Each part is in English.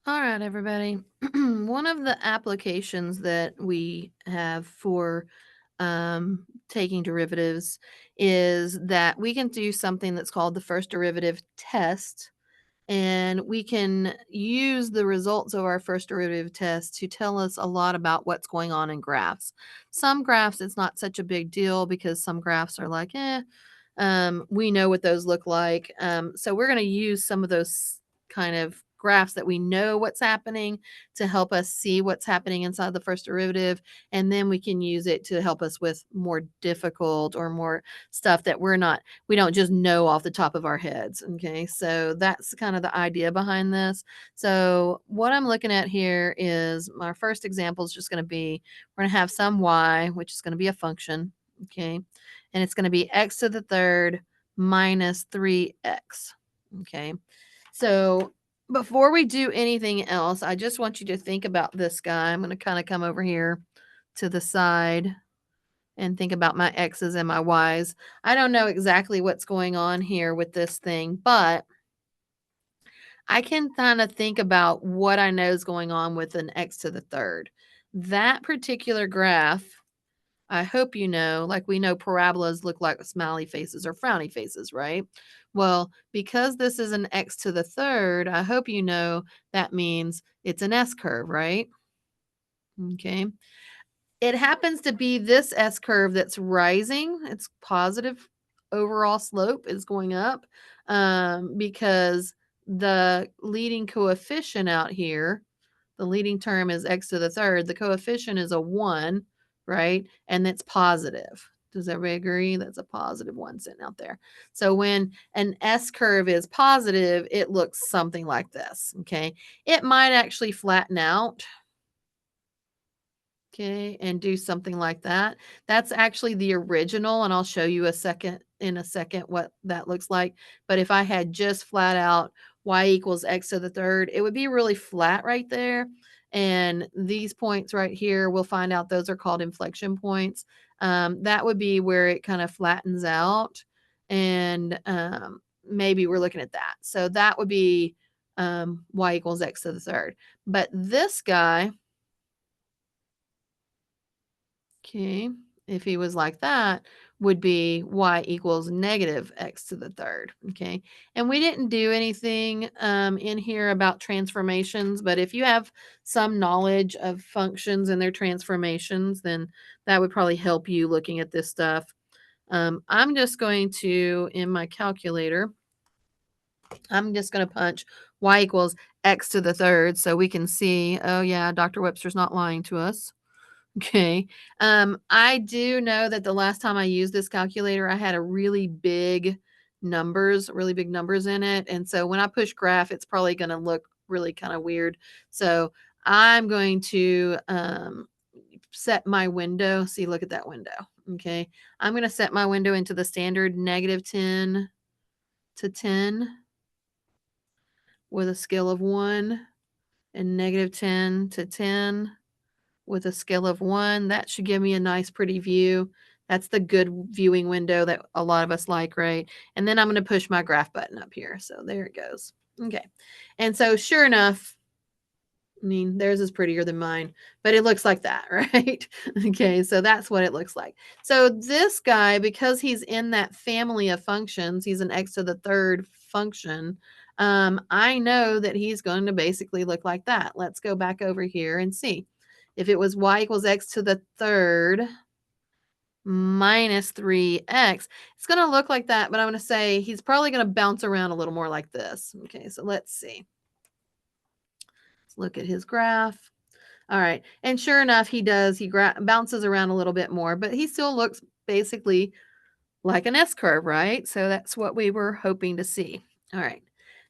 All right, everybody. One of the applications that we have for taking derivatives is that we can do something that's called the first derivative test. And we can use the results of our first derivative test to tell us a lot about what's going on in graphs. Some graphs, it's not such a big deal because some graphs are like, we know what those look like. So we're going to use some of those kind of graphs that we know what's happening to help us see what's happening inside the first derivative. And then we can use it to help us with more difficult or more stuff that we don't just know off the top of our heads. Okay. So that's kind of the idea behind this. So what I'm looking at here is my first example is just going to be we're going to have some y, which is going to be a function. Okay. And it's going to be x to the third minus 3x. Okay. So before we do anything else, I just want you to think about this guy. I'm going to kind of come over here to the side and think about my x's and my y's. I don't know exactly what's going on here with this thing, but I can kind of think about what I know is going on with an x to the third. That particular graph, I hope you know, like we know parabolas look like smiley faces or frowny faces, right? Well, because this is an x to the third, I hope you know that means it's an S curve, right? Okay. It happens to be this S curve that's rising. It's positive overall slope is going up because the leading coefficient out here, the leading term is x to the third. The coefficient is a 1, right? And it's positive. Does everybody agree? That's a positive 1 sitting out there. So when an S curve is positive, it looks something like this, okay? It might actually flatten out, okay, and do something like that. That's actually the original, and I'll show you in a second what that looks like. But if I had just flat out y equals x to the third, it would be really flat right there. And these points right here, we'll find out those are called inflection points. That would be where it kind of flattens out. And maybe we're looking at that. So that would be y equals x to the third. But this guy, okay, if he was like that, would be y equals negative x to the third. Okay. And we didn't do anything in here about transformations, but if you have some knowledge of functions and their transformations, then that would probably help you looking at this stuff. I'm just going to, in my calculator, I'm just going to punch y equals x to the third so we can see, oh, yeah, Dr. Webster's not lying to us. Okay. I do know that the last time I used this calculator, I had a really big numbers in it. And so when I push graph, it's probably going to look really kind of weird. So I'm going to set my window. See, look at that window. Okay. I'm going to set my window into the standard negative 10 to 10 with a scale of 1 and negative 10 to 10 with a scale of 1. That should give me a nice pretty view. That's the good viewing window that a lot of us like, right? And then I'm going to push my graph button up here. So there it goes. Okay. And so sure enough, I mean, theirs is prettier than mine, but it looks like that, right? Okay, so that's what it looks like. So this guy, because he's in that family of functions, he's an x to the third function. I know that he's going to basically look like that. Let's go back over here and see. If it was y equals x to the third minus 3x, it's going to look like that, but I'm going to say he's probably going to bounce around a little more like this. Okay, so let's see. Let's look at his graph. All right. And sure enough, he does. He bounces around a little bit more, but he still looks basically like an S curve, right? So that's what we were hoping to see. All right.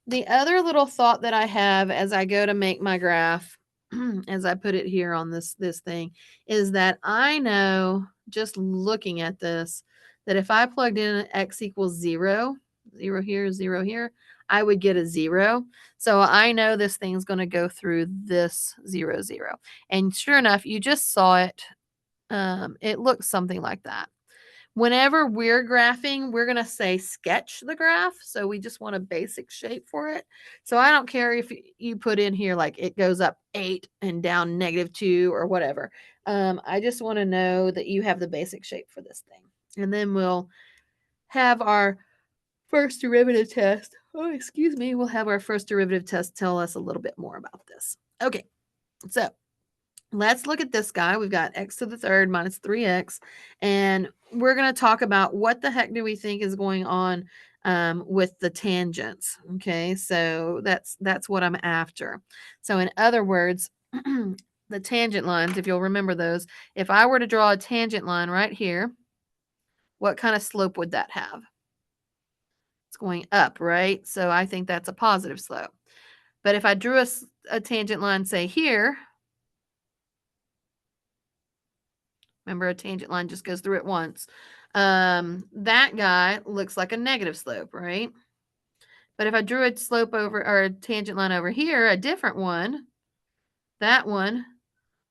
The other little thought that I have as I go to make my graph, as I put it here on this thing, is that I know just looking at this that if I plugged in x equals 0, 0 here, I would get a 0. So I know this thing's going to go through this 0, 0. And sure enough, you just saw it. It looks something like that. Whenever we're graphing, we're going to say sketch the graph. So we just want a basic shape for it. So I don't care if you put in here like it goes up 8 and down -2 or whatever. I just want to know that you have the basic shape for this thing. And then we'll have our first derivative test. Oh, excuse me. We'll have our first derivative test tell us a little bit more about this. Okay, so let's look at this guy. We've got x to the third minus 3x, and we're going to talk about what the heck do we think is going on with the tangents. Okay, so that's what I'm after. So in other words, the tangent lines, if you'll remember those, if I were to draw a tangent line right here, what kind of slope would that have? It's going up, right? So I think that's a positive slope. But if I drew a tangent line, say here, remember a tangent line just goes through it once. That guy looks like a negative slope, right? But if I drew a slope over or a tangent line over here, a different one, that one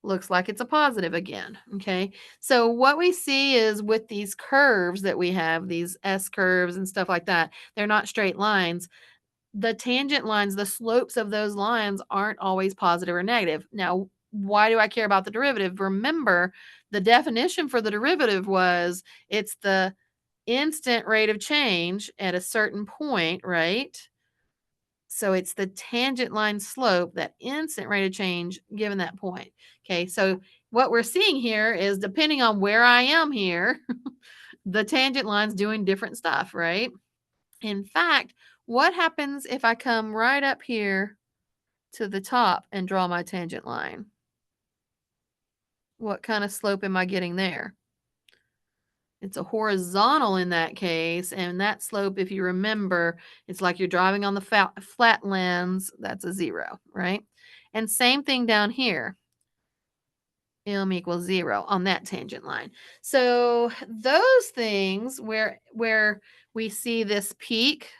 looks like it's a positive again. Okay. So what we see is with these curves that we have, these S curves and stuff like that, they're not straight lines. The tangent lines, the slopes of those lines aren't always positive or negative. Now, why do I care about the derivative? Remember, the definition for the derivative was it's the instant rate of change at a certain point, right? So it's the tangent line slope, that instant rate of change given that point. Okay, so what we're seeing here is depending on where I am here, the tangent line's doing different stuff, right? In fact, what happens if I come right up here to the top and draw my tangent line? What kind of slope am I getting there? It's a horizontal in that case, and that slope, if you remember, it's like you're driving on the flatlands. That's a 0, right? And same thing down here. M equals 0 on that tangent line. So those things where we see this peak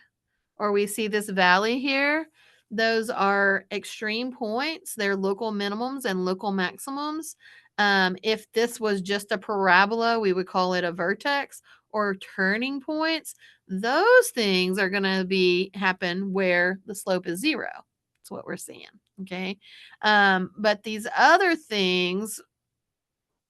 or we see this valley here, those are extreme points. They're local minimums and local maximums. If this was just a parabola, we would call it a vertex or turning points. Those things are going to be happen where the slope is 0. That's what we're seeing. Okay. But these other things,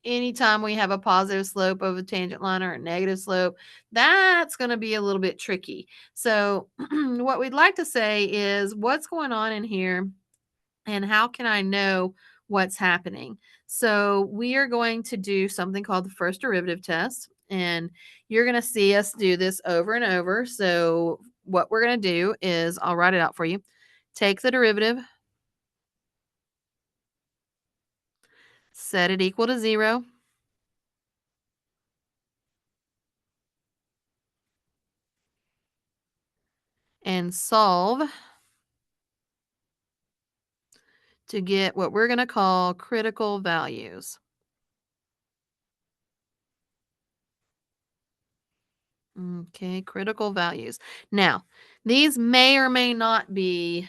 anytime we have a positive slope of a tangent line or a negative slope, that's going to be a little bit tricky. So what we'd like to say is what's going on in here and how can I know what's happening? So we are going to do something called the first derivative test, and you're going to see us do this over and over. So what we're going to do is I'll write it out for you. Take the derivative, set it equal to 0. And solve to get what we're going to call critical values. Okay, critical values. Now, these may or may not be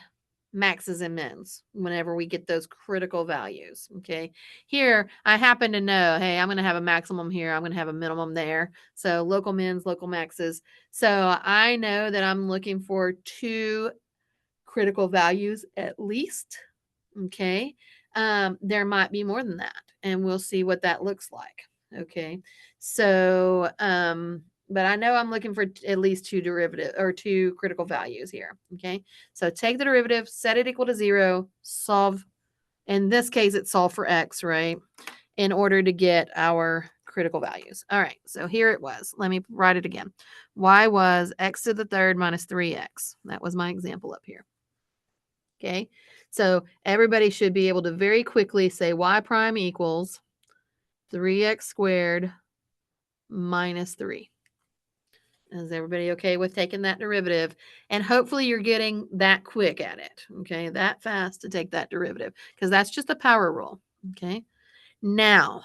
maxes and mins whenever we get those critical values. Okay, here I happen to know, hey, I'm going to have a maximum here, I'm going to have a minimum there. So local mins, local maxes. So I know that I'm looking for 2 critical values at least. Okay. There might be more than that, and we'll see what that looks like. Okay. So, but I know I'm looking for at least 2 derivative or 2 critical values here. Okay. So take the derivative, set it equal to 0, solve. In this case, it's solve for x, right? In order to get our critical values. All right. So here it was. Let me write it again. Y was x to the third minus 3x. That was my example up here. Okay, so everybody should be able to very quickly say y prime equals 3x squared minus 3. Is everybody okay with taking that derivative? And hopefully you're getting that quick at it, okay, that fast to take that derivative, because that's just a power rule, okay? Now,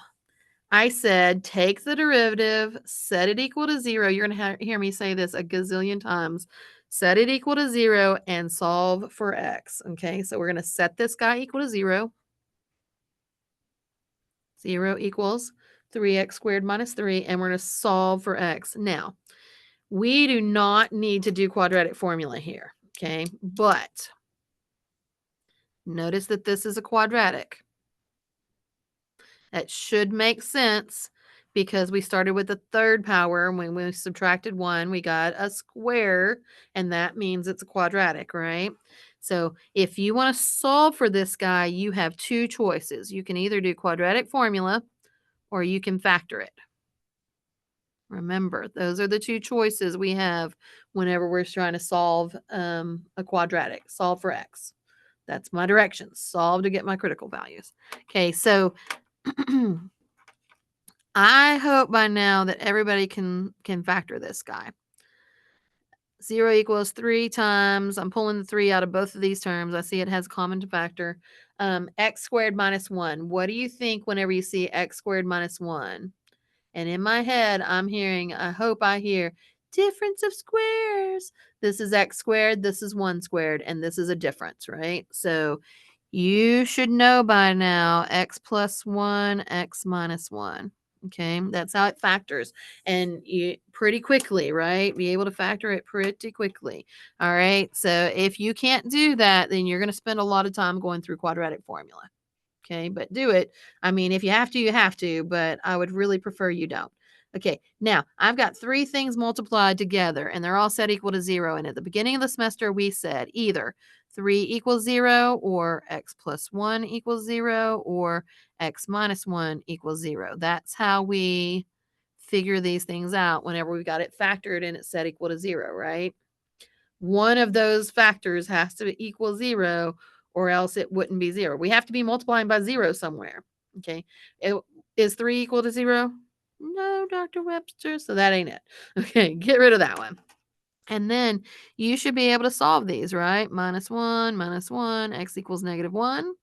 I said take the derivative, set it equal to 0. You're going to hear me say this a gazillion times. Set it equal to 0 and solve for x. Okay, so we're going to set this guy equal to 0. 0 equals 3x squared minus 3, and we're going to solve for x. Now, we do not need to do quadratic formula here, okay? But notice that this is a quadratic. That should make sense because we started with the third power. And when we subtracted 1, we got a square, and that means it's a quadratic, right? So if you want to solve for this guy, you have two choices. You can either do quadratic formula or you can factor it. Remember, those are the two choices we have whenever we're trying to solve a quadratic. Solve for x. That's my directions. Solve to get my critical values. Okay, so I hope by now that everybody can factor this guy. 0 equals 3 times, I'm pulling the 3 out of both of these terms. I see it has common factor. X squared minus 1. What do you think whenever you see x squared minus 1? And in my head, I'm hearing, I hope I hear, difference of squares. This is x squared, this is 1 squared, and this is a difference, right? So you should know by now x plus 1, x minus 1. Okay, that's how it factors. And you pretty quickly, right? Be able to factor it pretty quickly. All right. So if you can't do that, then you're going to spend a lot of time going through quadratic formula. Okay, but do it. I mean, if you have to, you have to, but I would really prefer you don't. Okay, now I've got 3 things multiplied together and they're all set equal to 0. And at the beginning of the semester, we said either 3 equals 0 or x plus 1 equals 0 or x minus 1 equals 0. That's how we figure these things out whenever we got it factored and it's set equal to 0, right? One of those factors has to equal 0 or else it wouldn't be 0. We have to be multiplying by 0 somewhere. Okay. Is 3 equal to 0? No, Dr. Webster. So that ain't it. Okay. Get rid of that one. And then you should be able to solve these, right? Minus 1, x equals negative 1.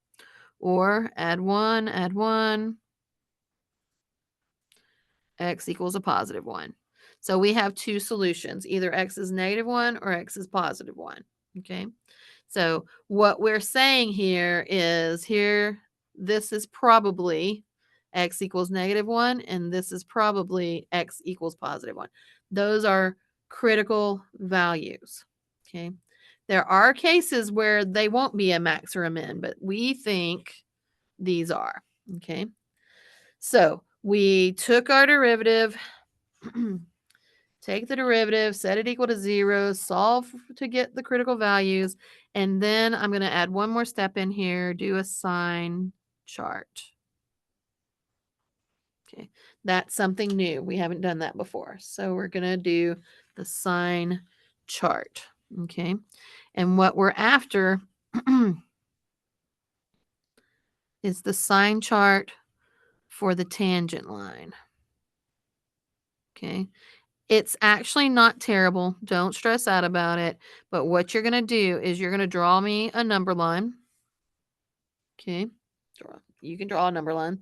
Or add 1, x equals a positive 1. So we have two solutions. Either x is negative 1 or x is positive 1. Okay. So what we're saying here is this is probably x equals negative 1, and this is probably x equals positive 1. Those are critical values. Okay. There are cases where they won't be a max or a min, but we think these are. Okay. So we took our derivative, take the derivative, set it equal to 0, solve to get the critical values, and then I'm going to add one more step in here, do a sign chart. Okay, that's something new. We haven't done that before. So we're going to do the sign chart. Okay, and what we're after is the sign chart for the tangent line. Okay. It's actually not terrible. Don't stress out about it. But what you're going to do is you're going to draw me a number line. Okay. You can draw a number line.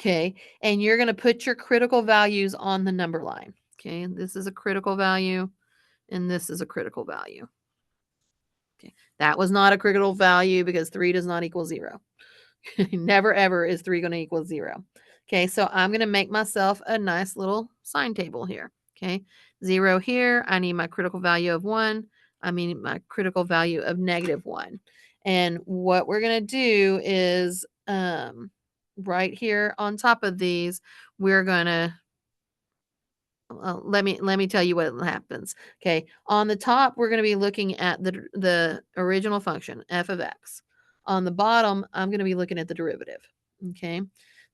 Okay. And you're going to put your critical values on the number line. Okay. This is a critical value and this is a critical value. Okay. That was not a critical value because 3 does not equal 0. Never ever is 3 going to equal 0. Okay. So I'm going to make myself a nice little sign table here. Okay. 0 here. I need my critical value of 1. I mean my critical value of negative 1. And what we're going to do is right here on top of these, we're going to let me tell you what happens. Okay. On the top, we're going to be looking at the original function, f of x. On the bottom, I'm going to be looking at the derivative. Okay.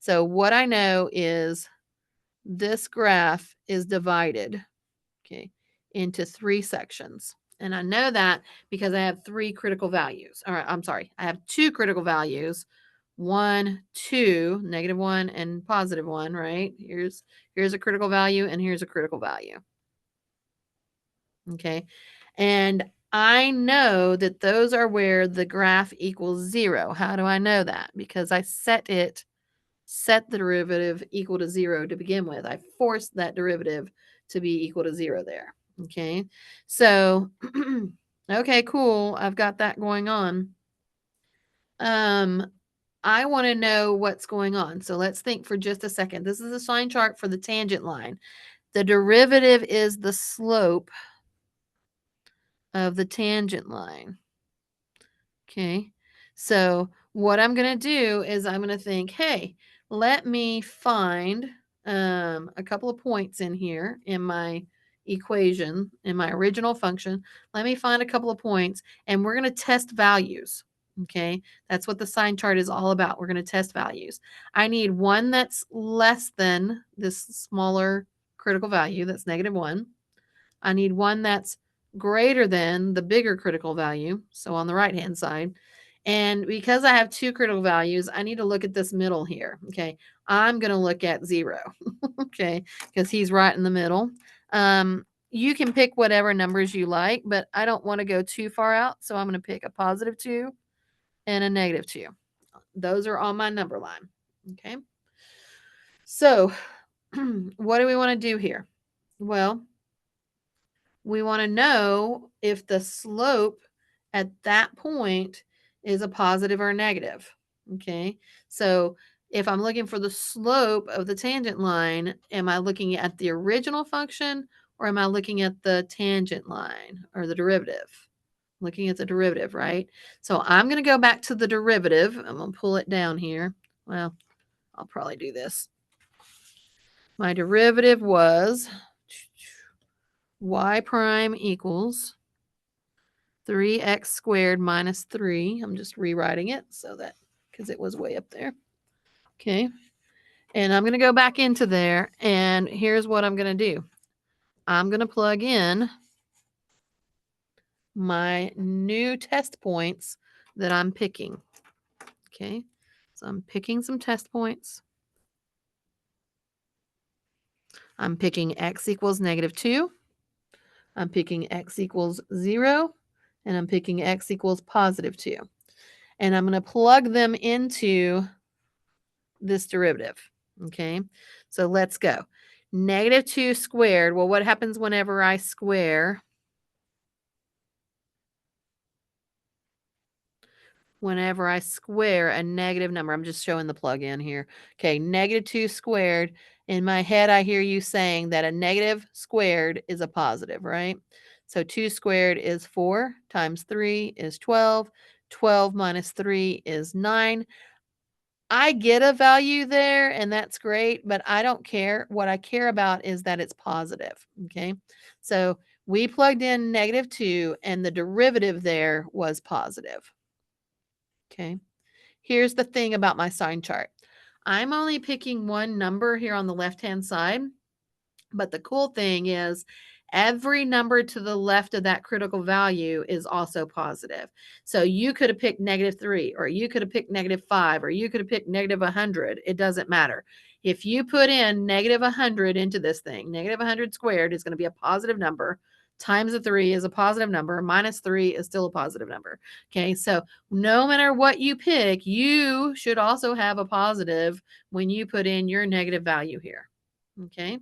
So what I know is this graph is divided, okay, into 3 sections. And I know that because I have 3 critical values. All right, I'm sorry. I have 2 critical values. 1, 2, negative 1 and positive 1, right? Here's a critical value and here's a critical value. Okay. And I know that those are where the graph equals 0. How do I know that? Because I set the derivative equal to 0 to begin with. I forced that derivative to be equal to 0 there. Okay. So, okay, cool. I've got that going on. I want to know what's going on. So let's think for just a second. This is a sign chart for the tangent line. The derivative is the slope of the tangent line. Okay. So what I'm going to do is I'm going to think, hey, let me find a couple of points in here in my equation, in my original function. Let me find a couple of points and we're going to test values. Okay. That's what the sign chart is all about. We're going to test values. I need one that's less than this smaller critical value, that's -1. I need one that's greater than the bigger critical value, so on the right-hand side. And because I have two critical values, I need to look at this middle here, okay? I'm gonna look at 0, okay, because he's right in the middle. You can pick whatever numbers you like, but I don't wanna go too far out, so I'm gonna pick a +2 and a -2. Those are on my number line, okay? So, what do we wanna do here? Well, we want to know if the slope at that point is a positive or a negative. Okay. So if I'm looking for the slope of the tangent line, am I looking at the original function or am I looking at the tangent line or the derivative? Looking at the derivative, right? So I'm going to go back to the derivative. I'm going to pull it down here. Well, I'll probably do this. My derivative was y prime equals 3x squared minus 3. I'm just rewriting it so that because it was way up there. Okay. And I'm going to go back into there. And here's what I'm going to do. I'm going to plug in my new test points that I'm picking. Okay. So I'm picking some test points. I'm picking x equals -2. I'm picking x equals 0. And I'm picking x equals +2. And I'm going to plug them into this derivative. Okay, so let's go. -2 squared. Well, what happens whenever I square? Whenever I square a negative number, I'm just showing the plug in here. Okay, -2 squared. In my head, I hear you saying that a negative squared is a positive, right? So 2 squared is 4 times 3 is 12. 12 minus 3 is 9. I get a value there, and that's great, but I don't care. What I care about is that it's positive, okay? So we plugged in -2, and the derivative there was positive, okay? Here's the thing about my sign chart. I'm only picking one number here on the left-hand side, but the cool thing is every number to the left of that critical value is also positive. So you could have picked -3, or you could have picked -5, or you could have picked -100. It doesn't matter. If you put in -100 into this thing, -100 squared is going to be a positive number. Times the 3 is a positive number. -3 is still a positive number. Okay. So no matter what you pick, you should also have a positive when you put in your negative value here. Okay.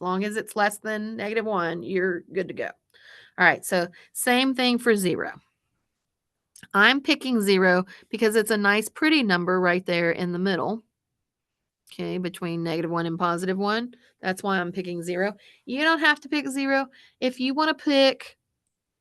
Long as it's less than -1, you're good to go. All right, so same thing for 0. I'm picking 0 because it's a nice pretty number right there in the middle. Okay, between -1 and +1. That's why I'm picking 0. You don't have to pick 0. If you want to pick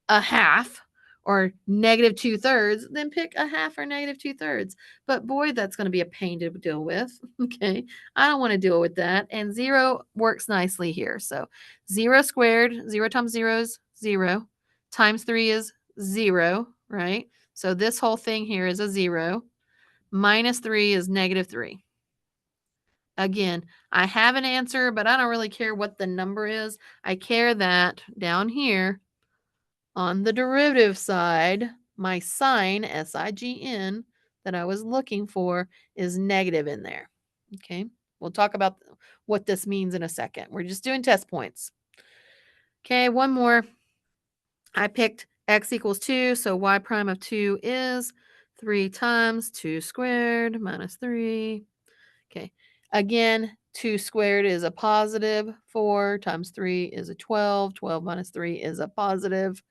a half or -2/3, then pick a half or -2/3. But boy, that's going to be a pain to deal with. Okay. I don't want to deal with that. And 0 works nicely here. So 0 squared, 0 times 0 is 0. Times 3 is 0, right? So this whole thing here is a 0. Minus 3 is -3. Again, I have an answer, but I don't really care what the number is. I care that down here on the derivative side, my sign, S-I-G-N, that I was looking for is negative in there. Okay. We'll talk about what this means in a second. We're just doing test points. Okay. One more. I picked x equals 2. So y prime of 2 is 3 times 2 squared minus 3. Okay. Again, 2 squared is a positive. 4 times 3 is a 12. 12 minus 3 is a positive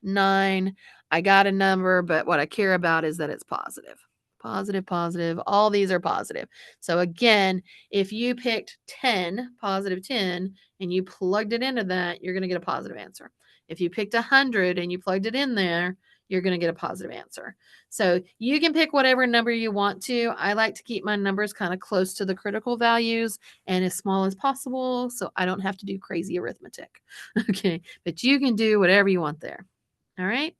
9. I got a number, but what I care about is that it's positive. positive, positive. All these are positive. So again, if you picked 10, positive 10, and you plugged it into that, you're going to get a positive answer. If you picked 100 and you plugged it in there, you're going to get a positive answer. So you can pick whatever number you want to. I like to keep my numbers kind of close to the critical values and as small as possible so I don't have to do crazy arithmetic. Okay, but you can do whatever you want there. All right.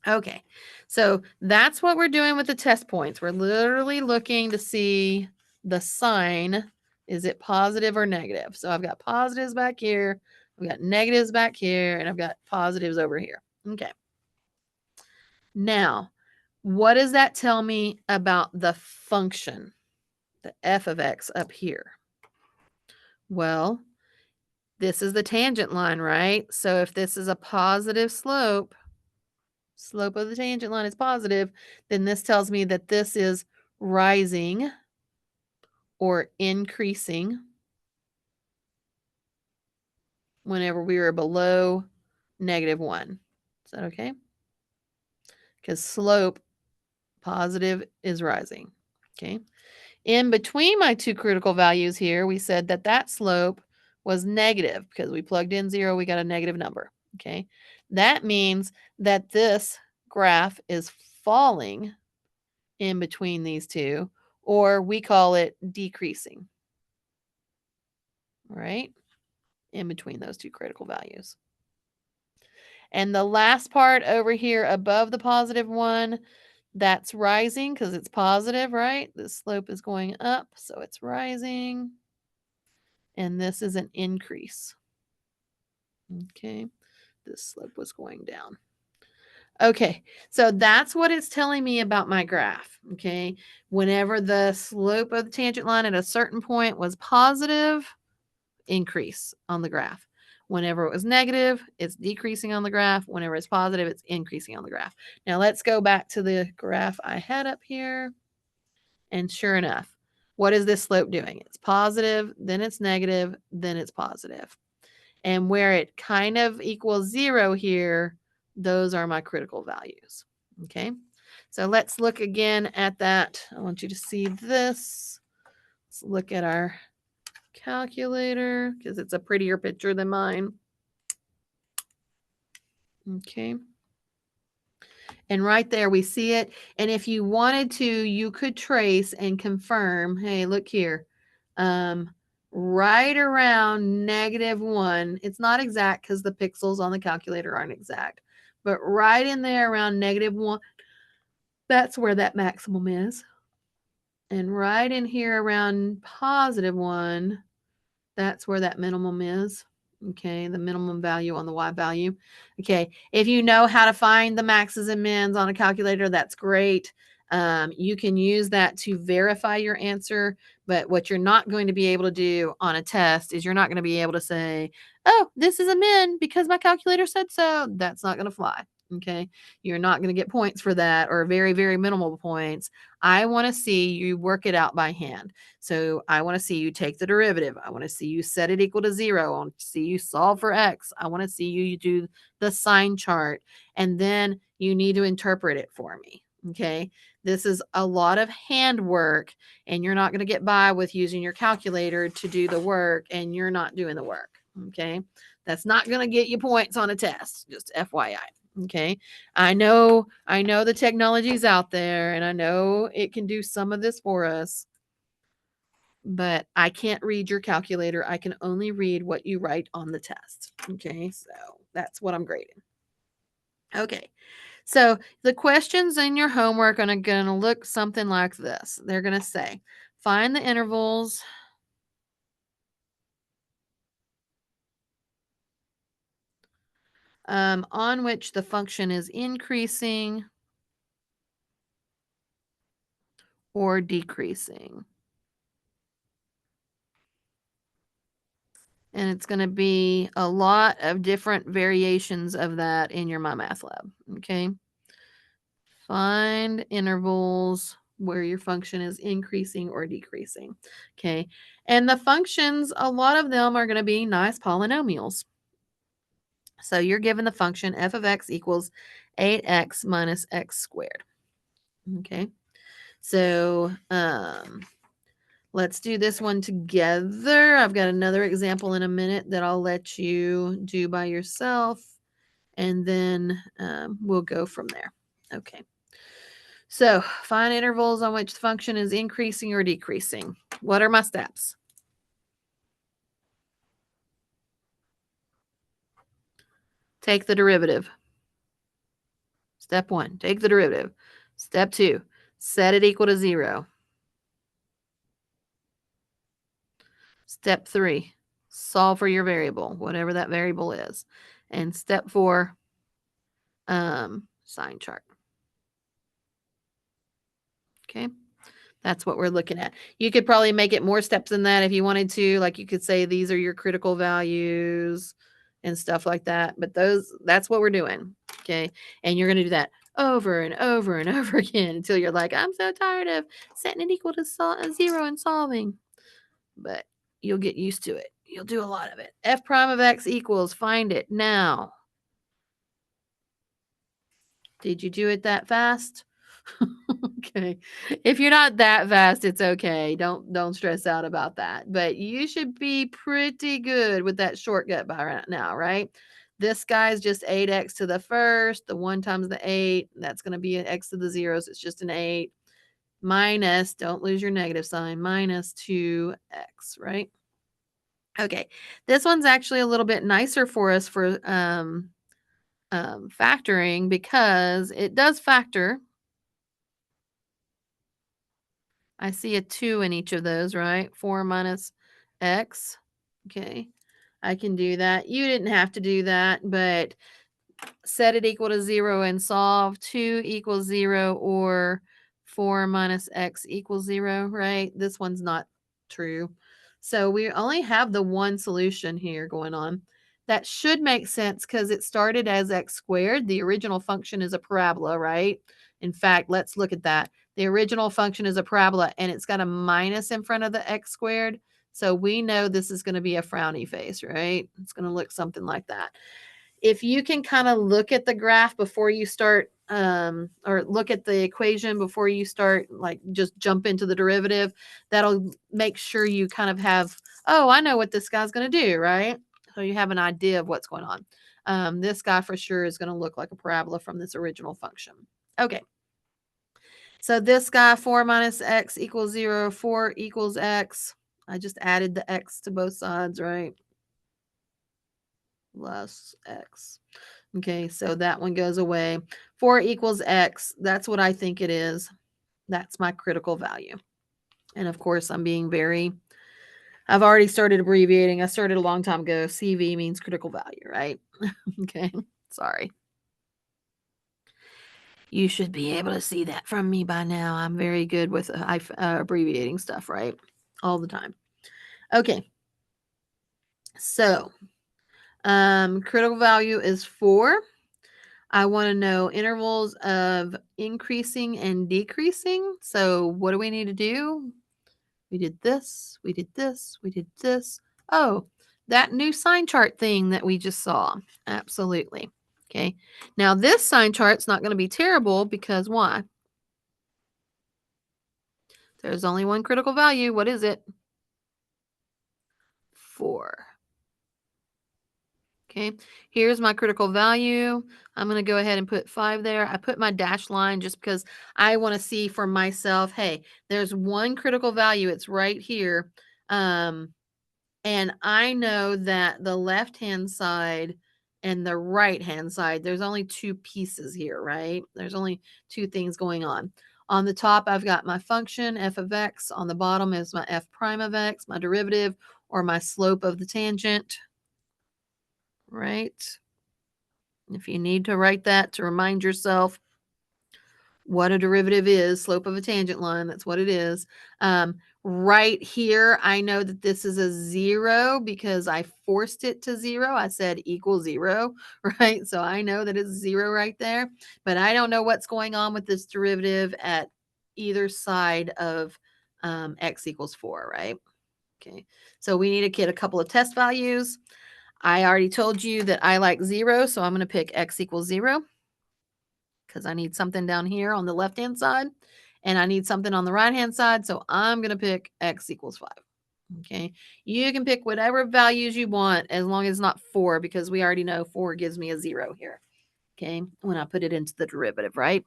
Okay, so that's what we're doing with the test points. We're literally looking to see the sign. Is it positive or negative? So I've got positives back here, I've got negatives back here, and I've got positives over here. Okay. Now, what does that tell me about the function, the f of x up here? Well, this is the tangent line, right? So if this is a positive slope, slope of the tangent line is positive, then this tells me that this is rising or increasing whenever we are below -1. Is that okay? Because slope, positive, is rising. Okay. In between my two critical values here, we said that that slope was negative because we plugged in 0, we got a negative number. Okay. That means that this graph is falling in between these two, or we call it decreasing, right? In between those two critical values. And the last part over here above the positive one, that's rising because it's positive, right? The slope is going up, so it's rising. And this is an increase. Okay, this slope was going down. Okay, so that's what it's telling me about my graph. Okay, whenever the slope of the tangent line at a certain point was positive, increase on the graph. Whenever it was negative, it's decreasing on the graph. Whenever it's positive, it's increasing on the graph. Now let's go back to the graph I had up here. And sure enough, what is this slope doing? It's positive, then it's negative, then it's positive. And where it kind of equals 0 here, those are my critical values. Okay, so let's look again at that. I want you to see this. Let's look at our calculator because it's a prettier picture than mine. Okay. And right there we see it. And if you wanted to, you could trace and confirm, hey, look here. Right around -1. It's not exact because the pixels on the calculator aren't exact. But right in there around -1, that's where that maximum is. And right in here around +1, that's where that minimum is. Okay, the minimum value on the Y value. Okay, if you know how to find the maxes and mins on a calculator, that's great. You can use that to verify your answer, but what you're not going to be able to do on a test is you're not going to be able to say, oh, this is a min because my calculator said so. That's not going to fly. Okay, you're not going to get points for that or very, very minimal points. I want to see you work it out by hand. So I want to see you take the derivative. I want to see you set it equal to 0. I want to see you solve for x. I want to see you do the sign chart. And then you need to interpret it for me. Okay. This is a lot of handwork, and you're not going to get by with using your calculator to do the work, and you're not doing the work. Okay. That's not going to get you points on a test. Just FYI. Okay. I know the technology's out there, and I know it can do some of this for us, but I can't read your calculator. I can only read what you write on the test. Okay, so that's what I'm grading. Okay, so the questions in your homework are going to look something like this. They're going to say, find the intervals on which the function is increasing or decreasing. And it's going to be a lot of different variations of that in your MyMathLab. Okay. Find intervals where your function is increasing or decreasing. Okay. And the functions, a lot of them are going to be nice polynomials. So you're given the function f of x equals 8x minus x squared. Okay. So let's do this one together. I've got another example in a minute that I'll let you do by yourself, and then we'll go from there. Okay. So find intervals on which the function is increasing or decreasing. What are my steps? Take the derivative. Step 1, take the derivative. Step 2, set it equal to 0. Step 3, solve for your variable, whatever that variable is. And step 4, sign chart. Okay. That's what we're looking at. You could probably make it more steps than that if you wanted to. Like you could say these are your critical values and stuff like that. But that's what we're doing. Okay. And you're going to do that over and over and over again until you're like, I'm so tired of setting it equal to 0 and solving. But you'll get used to it. You'll do a lot of it. F prime of x equals, find it now. Did you do it that fast? Okay. If you're not that fast, it's okay. Don't stress out about that. But you should be pretty good with that shortcut by right now, right? This guy's just 8x to the first, the 1 times the 8, that's going to be an x to the zeros. It's just an 8 minus, don't lose your negative sign, minus 2x, right? Okay. This one's actually a little bit nicer for us for factoring because it does factor. I see a 2 in each of those, right? 4 minus x. Okay. I can do that. You didn't have to do that, but set it equal to 0 and solve. 2 equals 0 or 4 minus x equals 0, right? This one's not true. So we only have the one solution here going on. That should make sense because it started as x squared. The original function is a parabola, right? In fact, let's look at that. The original function is a parabola and it's got a minus in front of the x squared. So we know this is going to be a frowny face, right? It's going to look something like that. If you can kind of look at the graph before you start, or look at the equation before you start, like just jump into the derivative, that'll make sure you kind of have, oh, I know what this guy's going to do, right? So you have an idea of what's going on. This guy for sure is going to look like a parabola from this original function. Okay. So this guy, 4 minus x equals 0, 4 equals x. I just added the x to both sides, right? Less x. Okay, so that one goes away. 4 equals x. That's what I think it is. That's my critical value. And of course, I've already started abbreviating. I started a long time ago. CV means critical value, right? Okay, sorry. You should be able to see that from me by now. I'm very good with abbreviating stuff, right? All the time. Okay. So, critical value is 4. I want to know intervals of increasing and decreasing. So what do we need to do? We did this, we did this, we did this. Oh, that new sign chart thing that we just saw. Absolutely. Okay. Now this sign chart's not going to be terrible because why? There's only one critical value. What is it? 4. Okay, here's my critical value. I'm going to go ahead and put 5 there. I put my dash line just because I want to see for myself, hey, there's one critical value. It's right here. And I know that the left-hand side and the right-hand side, there's only 2 pieces here, right? There's only 2 things going on. On the top, I've got my function, f of x. On the bottom is my f prime of x, my derivative, or my slope of the tangent. Right? If you need to write that to remind yourself what a derivative is, slope of a tangent line, that's what it is. Right here, I know that this is a 0 because I forced it to 0. I said equal 0, right? So I know that it's 0 right there, but I don't know what's going on with this derivative at either side of x equals 4, right? Okay, so we need to get a couple of test values. I already told you that I like 0, so I'm going to pick x equals 0 because I need something down here on the left-hand side. and I need something on the right-hand side, so I'm going to pick x equals 5. Okay, you can pick whatever values you want as long as it's not 4, because we already know 4 gives me a 0 here. Okay, when I put it into the derivative, right?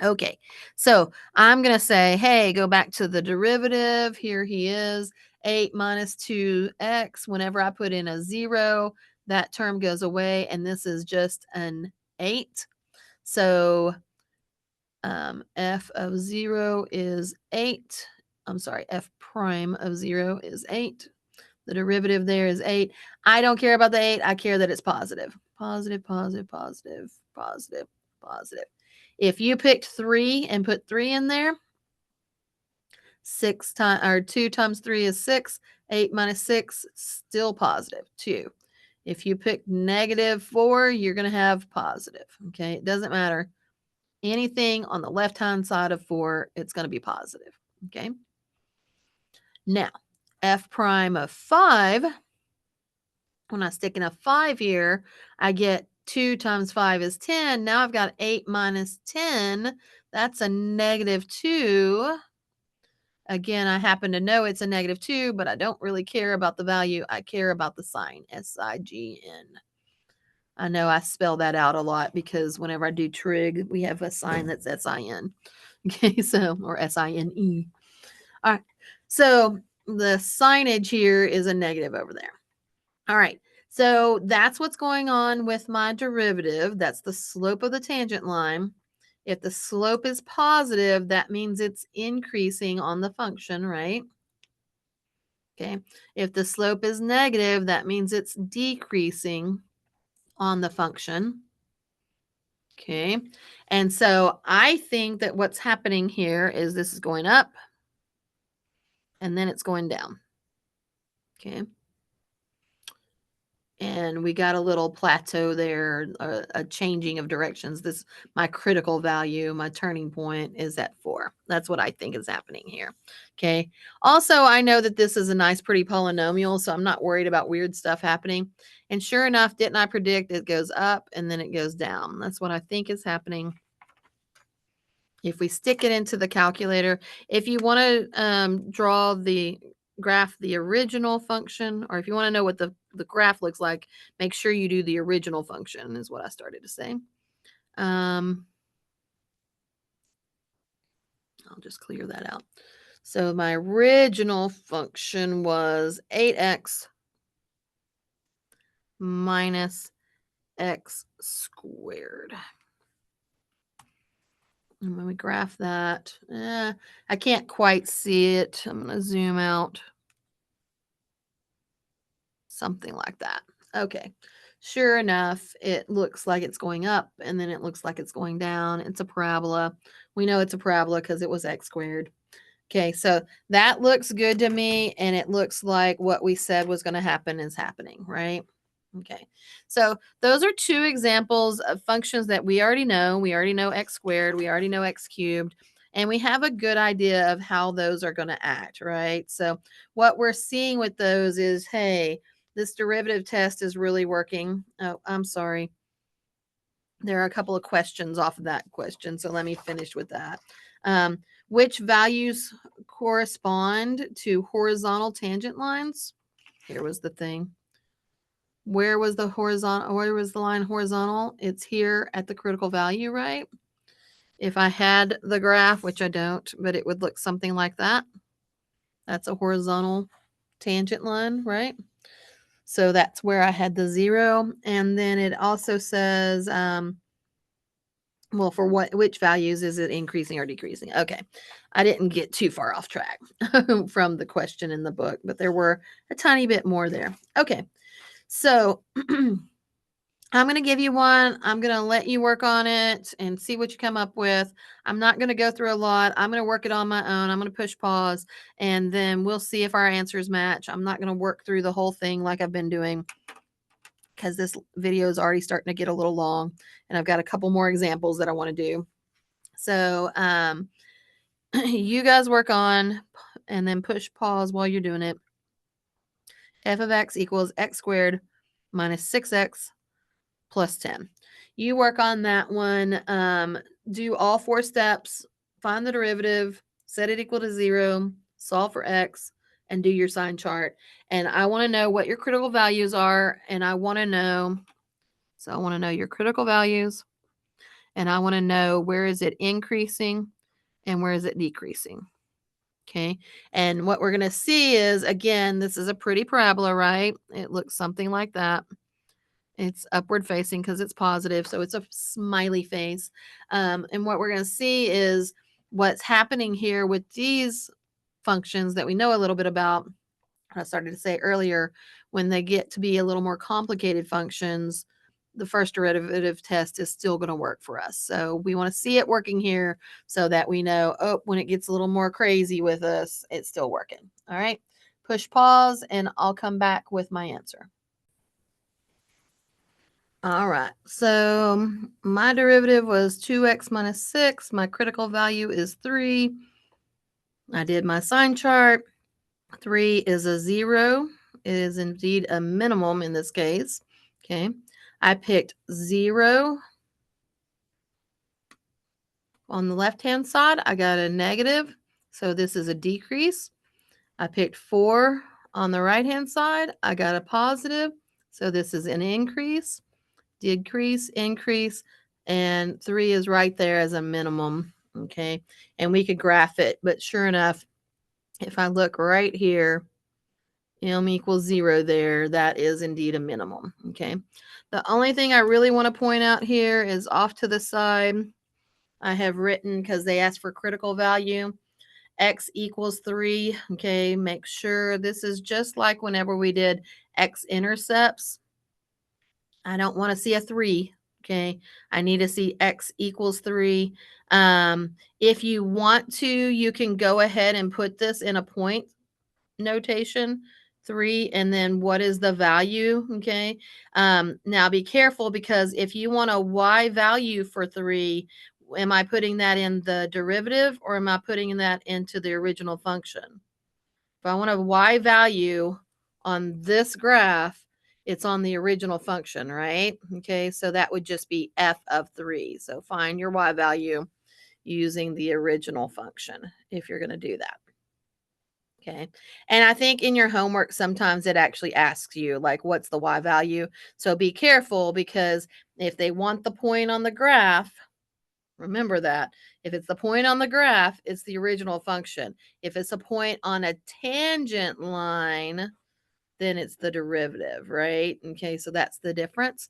Okay, so I'm going to say, hey, go back to the derivative. Here he is, 8 minus 2x. Whenever I put in a 0, that term goes away, and this is just an 8. So f of 0 is 8. I'm sorry, f prime of 0 is 8. The derivative there is 8. I don't care about the 8. I care that it's positive. Positive, positive, positive, positive, positive. If you picked 3 and put 3 in there, 2 times 3 is 6. 8 minus 6, still positive, 2. If you pick -4, you're going to have positive. Okay, it doesn't matter. Anything on the left-hand side of 4, it's going to be positive. Okay. Now, f prime of 5, when I stick in a 5 here, I get 2 times 5 is 10. Now I've got 8 minus 10. That's a -2. Again, I happen to know it's a -2, but I don't really care about the value. I care about the sign, S-I-G-N. I know I spell that out a lot because whenever I do trig, we have a sign that's S-I-N. Okay, so, or S-I-N-E. All right, so the signage here is a negative over there. All right, so that's what's going on with my derivative. That's the slope of the tangent line. If the slope is positive, that means it's increasing on the function, right? Okay. If the slope is negative, that means it's decreasing on the function. Okay. And so I think that what's happening here is this is going up and then it's going down. Okay. And we got a little plateau there, a changing of directions. This, my critical value, my turning point is at 4. That's what I think is happening here. Okay. Also, I know that this is a nice, pretty polynomial, so I'm not worried about weird stuff happening. And sure enough, didn't I predict it goes up and then it goes down? That's what I think is happening. If we stick it into the calculator, if you want to draw the graph the original function, or if you want to know what the graph looks like, make sure you do the original function, is what I started to say. I'll just clear that out. So my original function was 8x minus x squared. And when we graph that, I can't quite see it. I'm going to zoom out. Something like that. Okay. Sure enough, it looks like it's going up and then it looks like it's going down. It's a parabola. We know it's a parabola because it was x squared. Okay, so that looks good to me, and it looks like what we said was going to happen is happening, right? Okay, so those are 2 examples of functions that we already know. We already know x squared, we already know x cubed, and we have a good idea of how those are going to act, right? So what we're seeing with those is, hey, this derivative test is really working. Oh, I'm sorry. There are a couple of questions off of that question, so let me finish with that. Which values correspond to horizontal tangent lines? Here was the thing. Where was the line horizontal? It's here at the critical value, right? If I had the graph, which I don't, but it would look something like that. That's a horizontal tangent line, right? So that's where I had the 0. And then it also says, well, for which values is it increasing or decreasing? Okay. I didn't get too far off track from the question in the book, but there were a tiny bit more there. Okay. So I'm going to give you one. I'm going to let you work on it and see what you come up with. I'm not going to go through a lot. I'm going to work it on my own. I'm going to push pause, and then we'll see if our answers match. I'm not going to work through the whole thing like I've been doing, because this video is already starting to get a little long, and I've got a couple more examples that I want to do. So you guys work on and then push pause while you're doing it. F of x equals x squared minus 6x plus 10. You work on that one. Do all 4 steps. find the derivative, set it equal to 0, solve for x, and do your sign chart. And I want to know what your critical values are, and I want to know your critical values, and I want to know where is it increasing and where is it decreasing. Okay. And what we're going to see is, again, this is a pretty parabola, right? It looks something like that. It's upward facing because it's positive. So it's a smiley face. And what we're going to see is what's happening here with these functions that we know a little bit about. I started to say earlier, when they get to be a little more complicated functions, the first derivative test is still going to work for us. So we want to see it working here so that we know, oh, when it gets a little more crazy with us, it's still working. All right. Push pause and I'll come back with my answer. All right. So my derivative was 2x minus 6. My critical value is 3. I did my sign chart. 3 is a 0. It is indeed a minimum in this case. Okay. I picked 0. On the left-hand side, I got a negative. So this is a decrease. I picked 4 on the right-hand side. I got a positive. So this is an increase, decrease, increase. And 3 is right there as a minimum. Okay. And we could graph it. But sure enough, if I look right here, m equals 0 there, that is indeed a minimum. Okay. The only thing I really want to point out here is off to the side, I have written, because they asked for critical value, x equals 3. Okay. Make sure this is just like whenever we did x-intercepts. I don't want to see a 3. Okay. I need to see x equals 3. If you want to, you can go ahead and put this in a point notation, 3, and then what is the value. Okay. Now be careful, because if you want a y value for 3, am I putting that in the derivative or am I putting that into the original function? If I want a y value on this graph, it's on the original function, right? Okay. So that would just be f of 3. So find your y value using the original function if you're going to do that. Okay. And I think in your homework, sometimes it actually asks you, like, what's the y value? So be careful, because if they want the point on the graph, remember that. If it's the point on the graph, it's the original function. If it's a point on a tangent line, then it's the derivative, right? Okay, so that's the difference.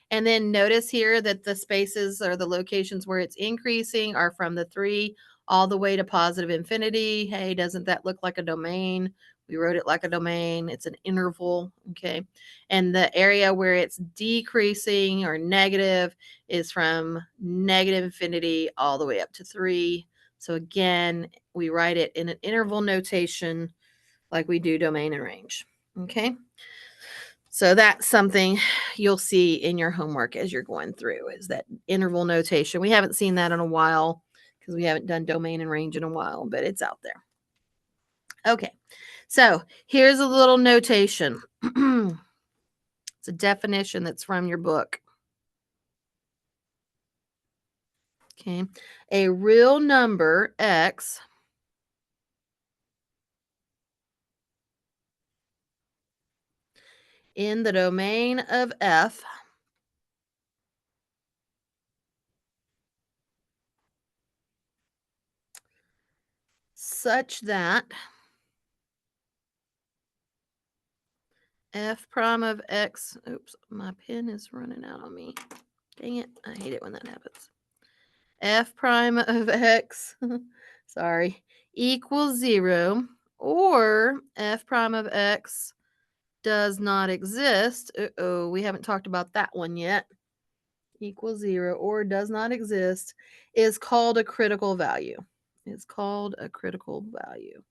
And then notice here that the spaces, or the locations where it's increasing, are from the 3 all the way to positive infinity. Hey, doesn't that look like a domain? We wrote it like a domain. It's an interval, okay? And the area where it's decreasing or negative is from negative infinity all the way up to 3. So again, we write it in an interval notation like we do domain and range, okay? So that's something you'll see in your homework as you're going through, is that interval notation. We haven't seen that in a while because we haven't done domain and range in a while, but it's out there. Okay, so here's a little notation. It's a definition that's from your book. Okay, a real number x in the domain of f such that f prime of x, oops, my pen is running out on me. Dang it, I hate it when that happens. F prime of x, sorry, equals 0, or f prime of x does not exist. Uh-oh, we haven't talked about that one yet. Equals 0 or does not exist is called a critical value. It's called a critical value.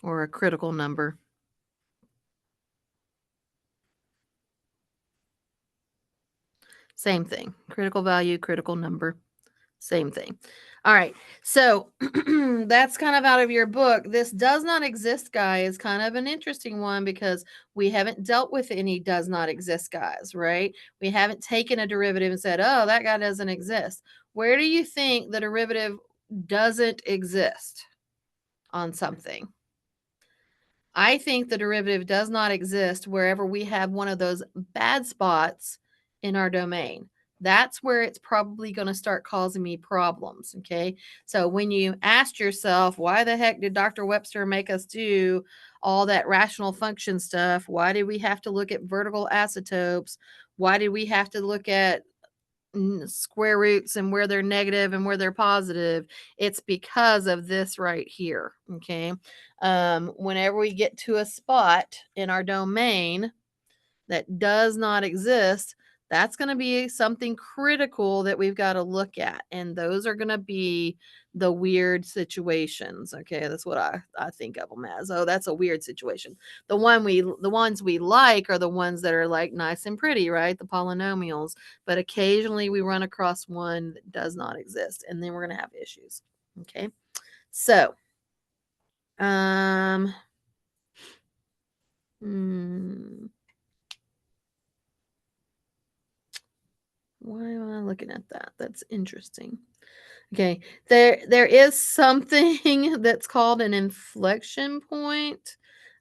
Or a critical number. Same thing. Critical value, critical number. Same thing. All right. So that's kind of out of your book. This does not exist guy is kind of an interesting one because we haven't dealt with any does not exist guys, right? We haven't taken a derivative and said, oh, that guy doesn't exist. Where do you think the derivative doesn't exist on something? I think the derivative does not exist wherever we have one of those bad spots in our domain. That's where it's probably going to start causing me problems. Okay. So when you asked yourself, why the heck did Dr. Webster make us do all that rational function stuff? Why did we have to look at vertical asymptotes? Why did we have to look at square roots and where they're negative and where they're positive? It's because of this right here. Okay. Whenever we get to a spot in our domain that does not exist, that's going to be something critical that we've got to look at. And those are going to be the weird situations. Okay. That's what I think of them as. Oh, that's a weird situation. The ones we like are the ones that are like nice and pretty, right? The polynomials. But occasionally we run across one that does not exist. And then we're going to have issues. Okay. So, um, hmm, why am I looking at that? That's interesting. Okay. There is something that's called an inflection point.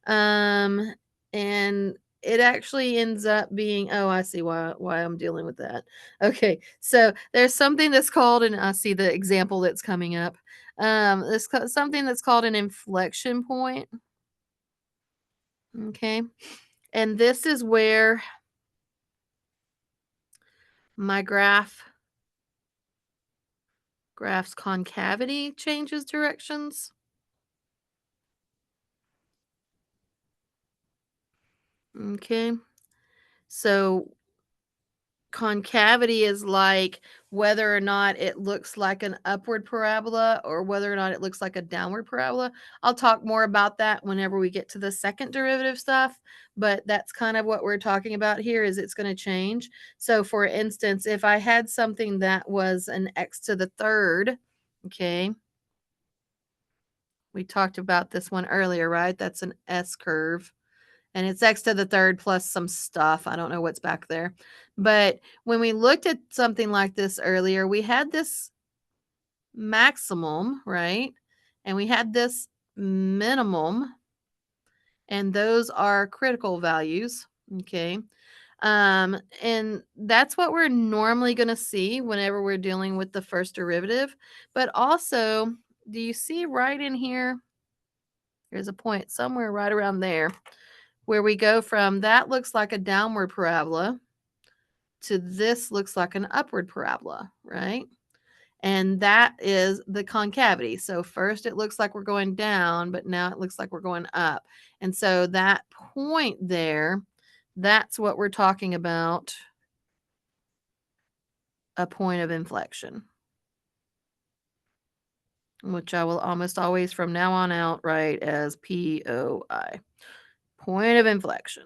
Um and it actually ends up being, oh, I see why I'm dealing with that. Okay. So there's something that's called, and I see the example that's coming up. There's something that's called an inflection point. Okay. And this is where my graph's concavity changes directions. Okay. So concavity is like whether or not it looks like an upward parabola or whether or not it looks like a downward parabola. I'll talk more about that whenever we get to the second derivative stuff, but that's kind of what we're talking about here is it's going to change. So for instance, if I had something that was an x to the third, okay, we talked about this one earlier, right? That's an S curve. And it's x to the third plus some stuff. I don't know what's back there. But when we looked at something like this earlier, we had this maximum, right? And we had this minimum, and those are critical values. Okay. And that's what we're normally going to see whenever we're dealing with the first derivative. But also, do you see right in here? There's a point somewhere right around there where we go from that looks like a downward parabola to this looks like an upward parabola, right? And that is the concavity. So first it looks like we're going down, but now it looks like we're going up. And so that point there, that's what we're talking about, a point of inflection, which I will almost always from now on out write as POI, point of inflection.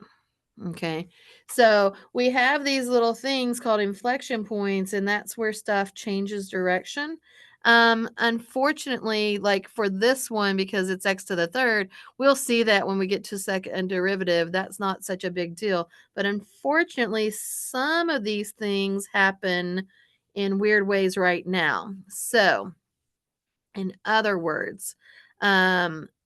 Okay. So we have these little things called inflection points, and that's where stuff changes direction. Unfortunately, like for this one, because it's x to the third, we'll see that when we get to second derivative, that's not such a big deal. But unfortunately, some of these things happen in weird ways right now. So, in other words,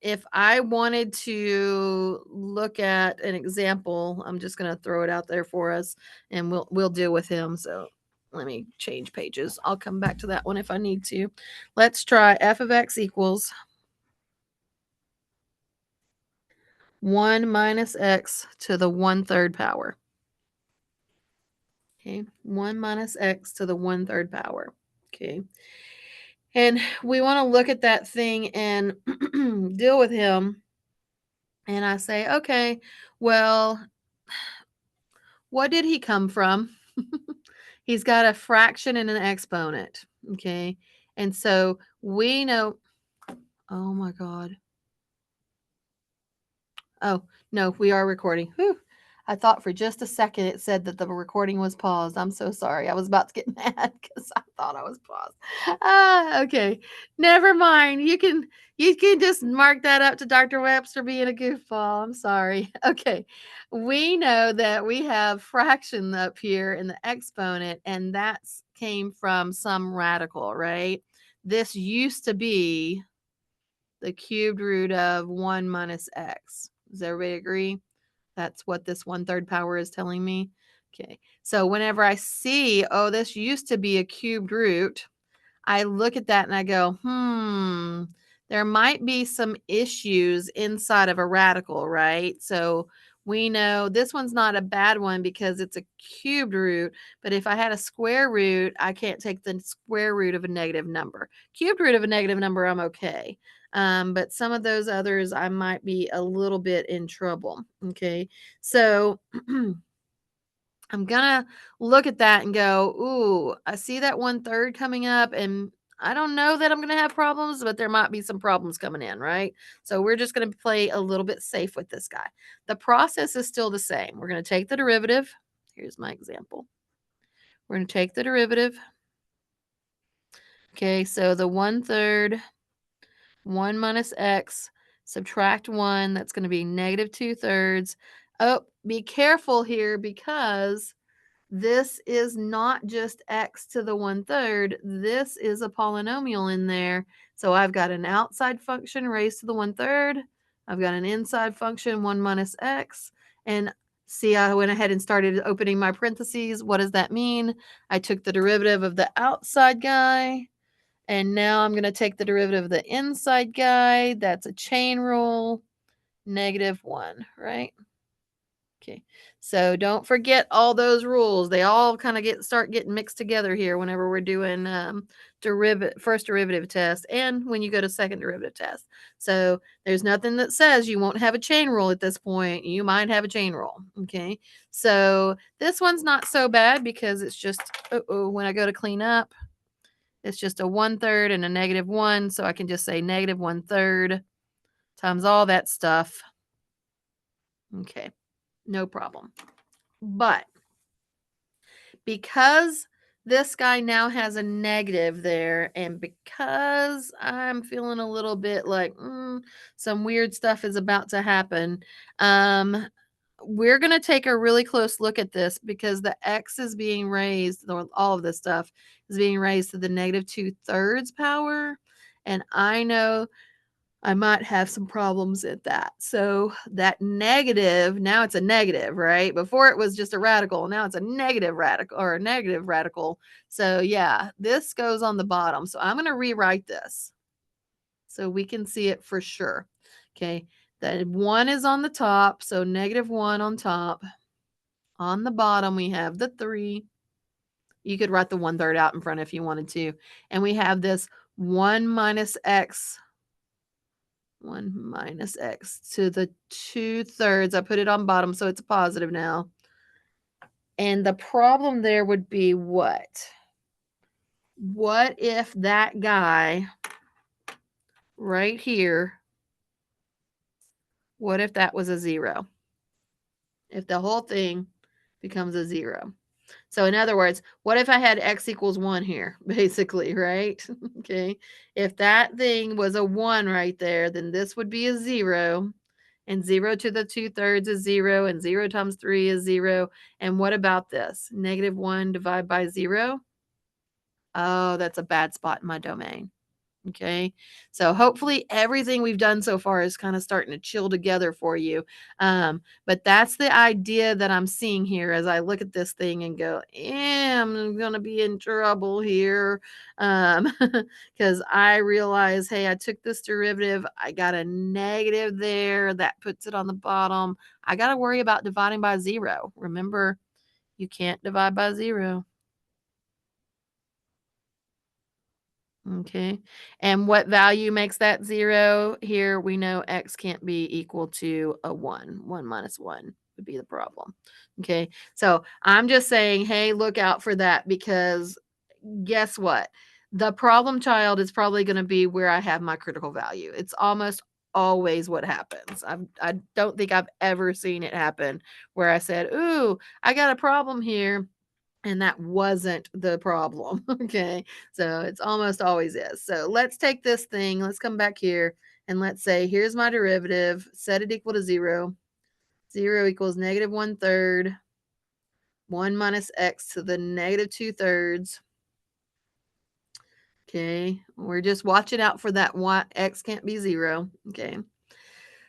if I wanted to look at an example, I'm just going to throw it out there for us, and we'll deal with him. So let me change pages. I'll come back to that one if I need to. Let's try f of x equals 1 minus x to the 1/3 power. Okay, 1 minus x to the 1/3 power. Okay. And we want to look at that thing and deal with him. And I say, okay, well, what did he come from? He's got a fraction and an exponent. Okay. And so we know, oh my God. Oh, no, we are recording. Whew. I thought for just a second it said that the recording was paused. I'm so sorry. I was about to get mad because I thought I was paused. Okay. Never mind. You can just mark that up to Dr. Webster being a goofball. I'm sorry. Okay. We know that we have fraction up here in the exponent, and that's came from some radical, right? This used to be the cubed root of 1 minus x. Does everybody agree? That's what this 1/3 power is telling me. Okay. So whenever I see, oh, this used to be a cubed root, I look at that and I go, there might be some issues inside of a radical, right? So we know this one's not a bad one because it's a cubed root, but if I had a square root, I can't take the square root of a negative number. Cubed root of a negative number, I'm okay. But some of those others, I might be a little bit in trouble. Okay. So I'm gonna look at that and go, ooh, I see that 1/3 coming up, and I don't know that I'm gonna have problems, but there might be some problems coming in, right? So we're just gonna play a little bit safe with this guy. The process is still the same. We're gonna take the derivative. Here's my example. We're gonna take the derivative. Okay, so the 1/3, 1 minus x, subtract 1, that's gonna be negative 2/3. Oh, be careful here because this is not just x to the 1/3. This is a polynomial in there. So I've got an outside function raised to the 1/3. I've got an inside function 1 minus x. And see, I went ahead and started opening my parentheses. What does that mean? I took the derivative of the outside guy. And now I'm going to take the derivative of the inside guy. That's a chain rule, -1, right? Okay. So don't forget all those rules. They all kind of start getting mixed together here whenever we're doing first derivative test and when you go to second derivative test. So there's nothing that says you won't have a chain rule at this point. You might have a chain rule. Okay. So this one's not so bad because it's just when I go to clean up, it's just a 1/3 and a -1. So I can just say -1/3 times all that stuff. Okay. No problem. But because this guy now has a negative there, and because I'm feeling a little bit like some weird stuff is about to happen, um, we're going to take a really close look at this because the x is being raised, or all of this stuff is being raised to the -2/3 power. And I know I might have some problems at that. So that negative, now it's a negative, right? Before it was just a radical. Now it's a negative radical or a negative radical. So yeah, this goes on the bottom. So I'm going to rewrite this so we can see it for sure. Okay. The 1 is on the top. So -1 on top. On the bottom, we have the 3. You could write the 1/3 out in front if you wanted to. And we have this 1 minus x 1 minus x to the 2/3. I put it on bottom, so it's a positive now. And the problem there would be what? What if that guy right here, what if that was a 0? If the whole thing becomes a 0. So in other words, what if I had x equals 1 here, basically, right? Okay. If that thing was a 1 right there, then this would be a 0. And 0 to the 2/3 is 0, and 0 times 3 is 0. And what about this? -1 divided by 0? Oh, that's a bad spot in my domain. Okay. So hopefully everything we've done so far is kind of starting to chill together for you. But that's the idea that I'm seeing here as I look at this thing and go, I'm going to be in trouble here. Because I realize, hey, I took this derivative. I got a negative there. That puts it on the bottom. I got to worry about dividing by 0. Remember, you can't divide by 0. Okay. And what value makes that 0? Here we know x can't be equal to a 1. 1 minus 1 would be the problem. Okay. So I'm just saying, hey, look out for that because guess what? The problem child is probably going to be where I have my critical value. It's almost always what happens. I don't think I've ever seen it happen where I said, "Ooh, I got a problem here." And that wasn't the problem. Okay. So it's almost always is. So let's take this thing, let's come back here and let's say, here's my derivative, set it equal to 0. 0 equals negative 1/3, 1 minus x to the negative 2/3. Okay. We're just watching out for that y, x can't be 0. Okay.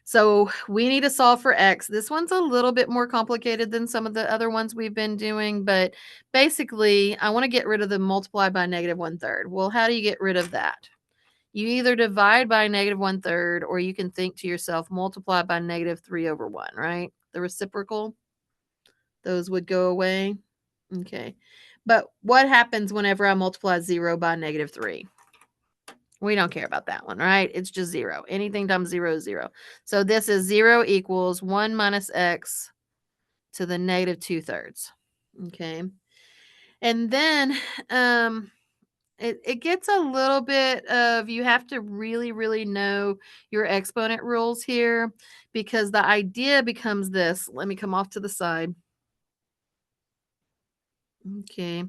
So we need to solve for x. This one's a little bit more complicated than some of the other ones we've been doing, but basically I want to get rid of the multiply by negative 1/3. Well, how do you get rid of that? You either divide by negative 1/3, or you can think to yourself, multiply by negative 3/1, right? The reciprocal, those would go away. Okay. But what happens whenever I multiply 0 by negative 3? We don't care about that one, right? It's just 0. Anything times 0 is 0. So this is 0 equals 1 minus x to the negative 2/3. Okay. And then it gets a little bit of, you have to really, really know your exponent rules here, because the idea becomes this. Let me come off to the side. Okay.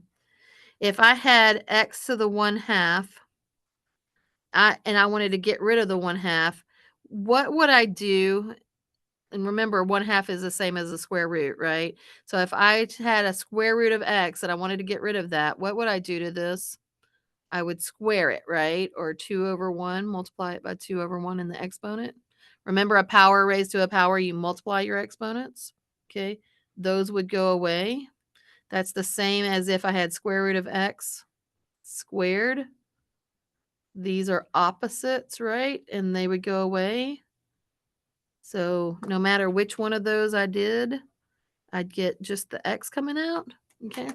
If I had x to the 1/2, and I wanted to get rid of the 1/2, what would I do? And remember, 1/2 is the same as the square root, right? So if I had a square root of x and I wanted to get rid of that, what would I do to this? I would square it, right? Or 2/1, multiply it by 2/1 in the exponent. Remember, a power raised to a power, you multiply your exponents. Okay. Those would go away. That's the same as if I had square root of x squared. These are opposites, right? And they would go away. So no matter which one of those I did, I'd get just the x coming out. Okay.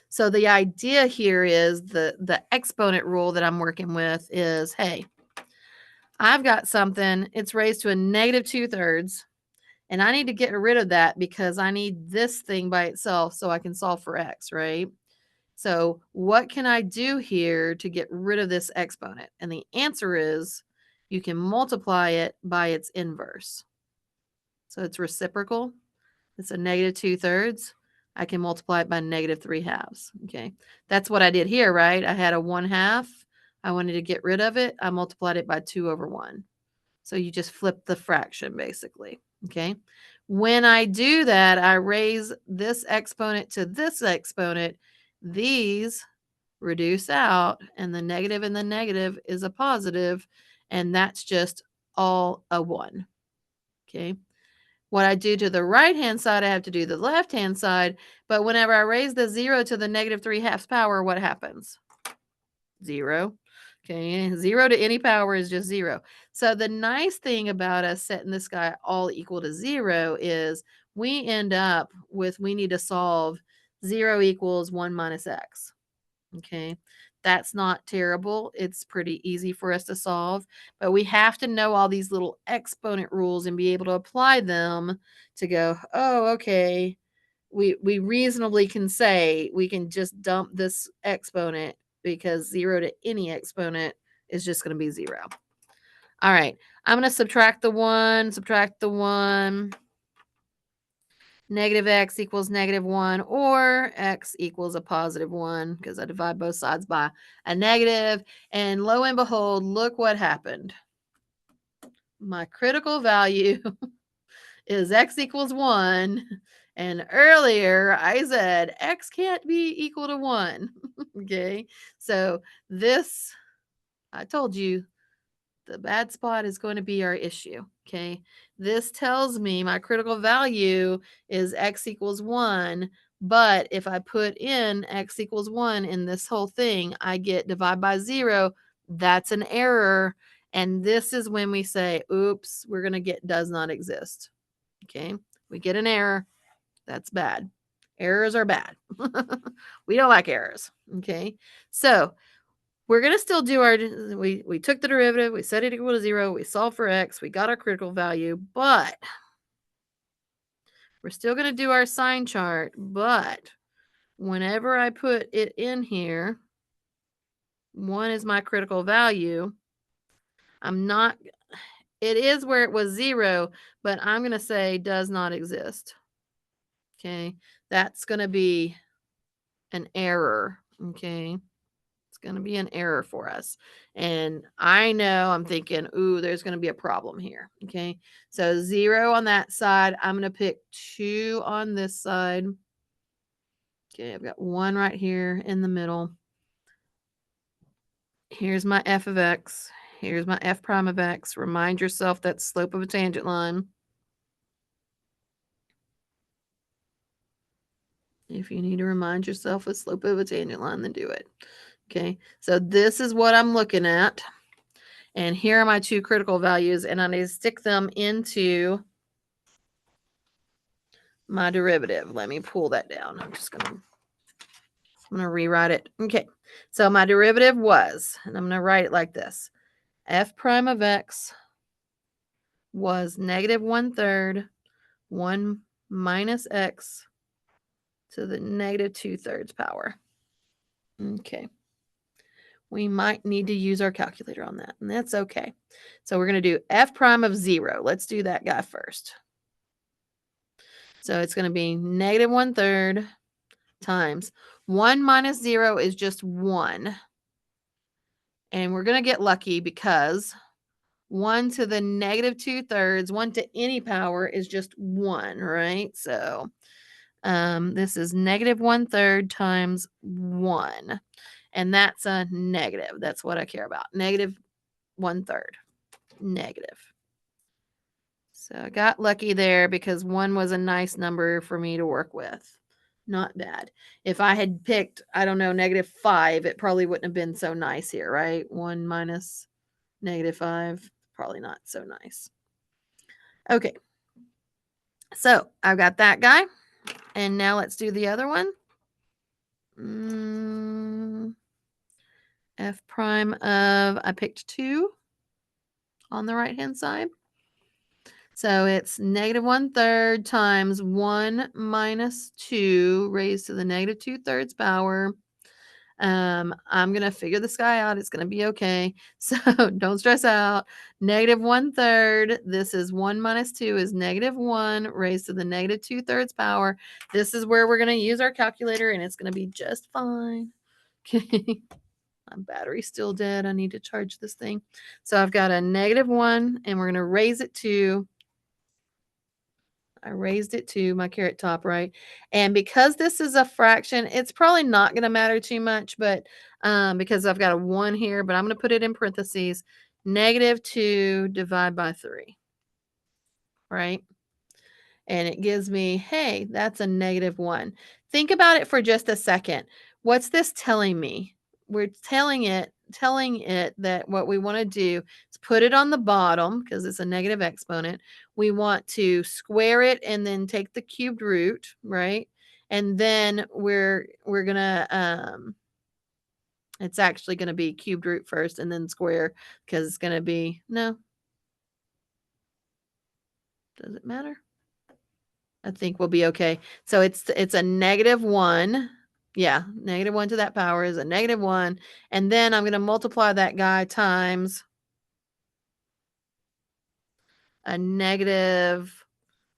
So the idea here is the exponent rule that I'm working with is, hey, I've got something, it's raised to a negative 2/3, and I need to get rid of that because I need this thing by itself so I can solve for x, right? So what can I do here to get rid of this exponent? And the answer is you can multiply it by its inverse. So it's reciprocal. It's a negative 2/3. I can multiply it by negative 3/2. Okay. That's what I did here, right? I had a 1/2. I wanted to get rid of it. I multiplied it by 2/1. So you just flip the fraction basically. Okay. When I do that, I raise this exponent to this exponent. These reduce out, and the negative is a positive, and that's just all a 1. Okay. What I do to the right-hand side, I have to do the left-hand side, but whenever I raise the 0 to the negative 3/2 power, what happens? 0. Okay, 0 to any power is just 0. So the nice thing about us setting this guy all equal to 0 is we end up with, we need to solve 0 equals 1 minus x. Okay. That's not terrible. It's pretty easy for us to solve, but we have to know all these little exponent rules and be able to apply them to go, oh, okay. We reasonably can say we can just dump this exponent because 0 to any exponent is just going to be 0. All right. I'm going to subtract the 1. Negative x equals -1, or x equals a positive 1 because I divide both sides by a negative. And lo and behold, look what happened. My critical value is x equals 1. And earlier I said x can't be equal to 1. Okay. So this, I told you, the bad spot is going to be our issue. Okay. This tells me my critical value is x equals 1. But if I put in x equals 1 in this whole thing, I get divide by 0. That's an error. And this is when we say, oops, we're going to get does not exist. Okay. We get an error. That's bad. Errors are bad. We don't like errors. Okay. So we're going to still do our, we took the derivative, we set it equal to 0, we solved for x, we got our critical value, but we're still going to do our sign chart. But whenever I put it in here, 1 is my critical value. I'm not, It is where it was 0, but I'm gonna say does not exist. Okay, that's gonna be an error. Okay, it's gonna be an error for us. And I know I'm thinking, ooh, there's gonna be a problem here. Okay, so 0 on that side. I'm gonna pick 2 on this side. Okay, I've got 1 right here in the middle. Here's my f of x. Here's my f prime of x. Remind yourself that's slope of a tangent line. If you need to remind yourself of slope of a tangent line, then do it. Okay, so this is what I'm looking at. And here are my 2 critical values, and I need to stick them into my derivative. Let me pull that down. I'm gonna rewrite it. Okay, so my derivative was, and I'm gonna write it like this: f prime of x was negative 1/3 1 minus x to the negative 2/3 power. Okay. We might need to use our calculator on that, and that's okay. So we're going to do f prime of 0. Let's do that guy first. So it's going to be negative 1/3 times 1 minus 0 is just 1. And we're going to get lucky because 1 to the negative 2/3, 1 to any power is just 1, right? So this is negative 1/3 times 1. And that's a negative. That's what I care about. Negative 1/3. Negative. So I got lucky there because 1 was a nice number for me to work with. Not bad. If I had picked, I don't know, negative 5, it probably wouldn't have been so nice here, right? 1 minus negative 5, probably not so nice. Okay. So I've got that guy. And now let's do the other one. F prime of, I picked 2 on the right-hand side. So it's negative 1/3 times 1 minus 2 raised to the negative 2/3 power. I'm going to figure this guy out. It's going to be okay. So don't stress out. Negative 1/3. This is 1 minus 2 is negative 1 raised to the negative 2/3 power. This is where we're going to use our calculator, and it's going to be just fine. Okay. My battery's still dead. I need to charge this thing. So I've got a negative 1, and we're going to raise it to, I raised it to my carrot top, right? And because this is a fraction, it's probably not going to matter too much, but because I've got a 1 here, but I'm going to put it in parentheses, negative 2 divided by 3, right? And it gives me, hey, that's a negative 1. Think about it for just a second. What's this telling me? We're telling it that what we want to do is put it on the bottom because it's a negative exponent. We want to square it and then take the cubed root, right? And then we're gonna it's actually gonna be cubed root first and then square because it's gonna be no. Does it matter? I think we'll be okay. So it's a negative 1. Yeah, negative 1 to that power is a negative 1. And then I'm going to multiply that guy times a negative,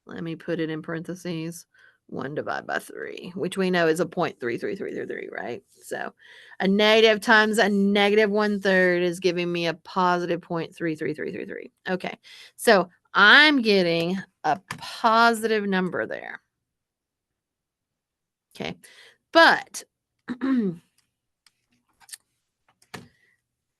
let me put it in parentheses, 1 divided by 3, which we know is a 0.33333, right? So a negative times a negative 1/3 is giving me a positive 0.33333. Okay, so I'm getting a positive number there. Okay, but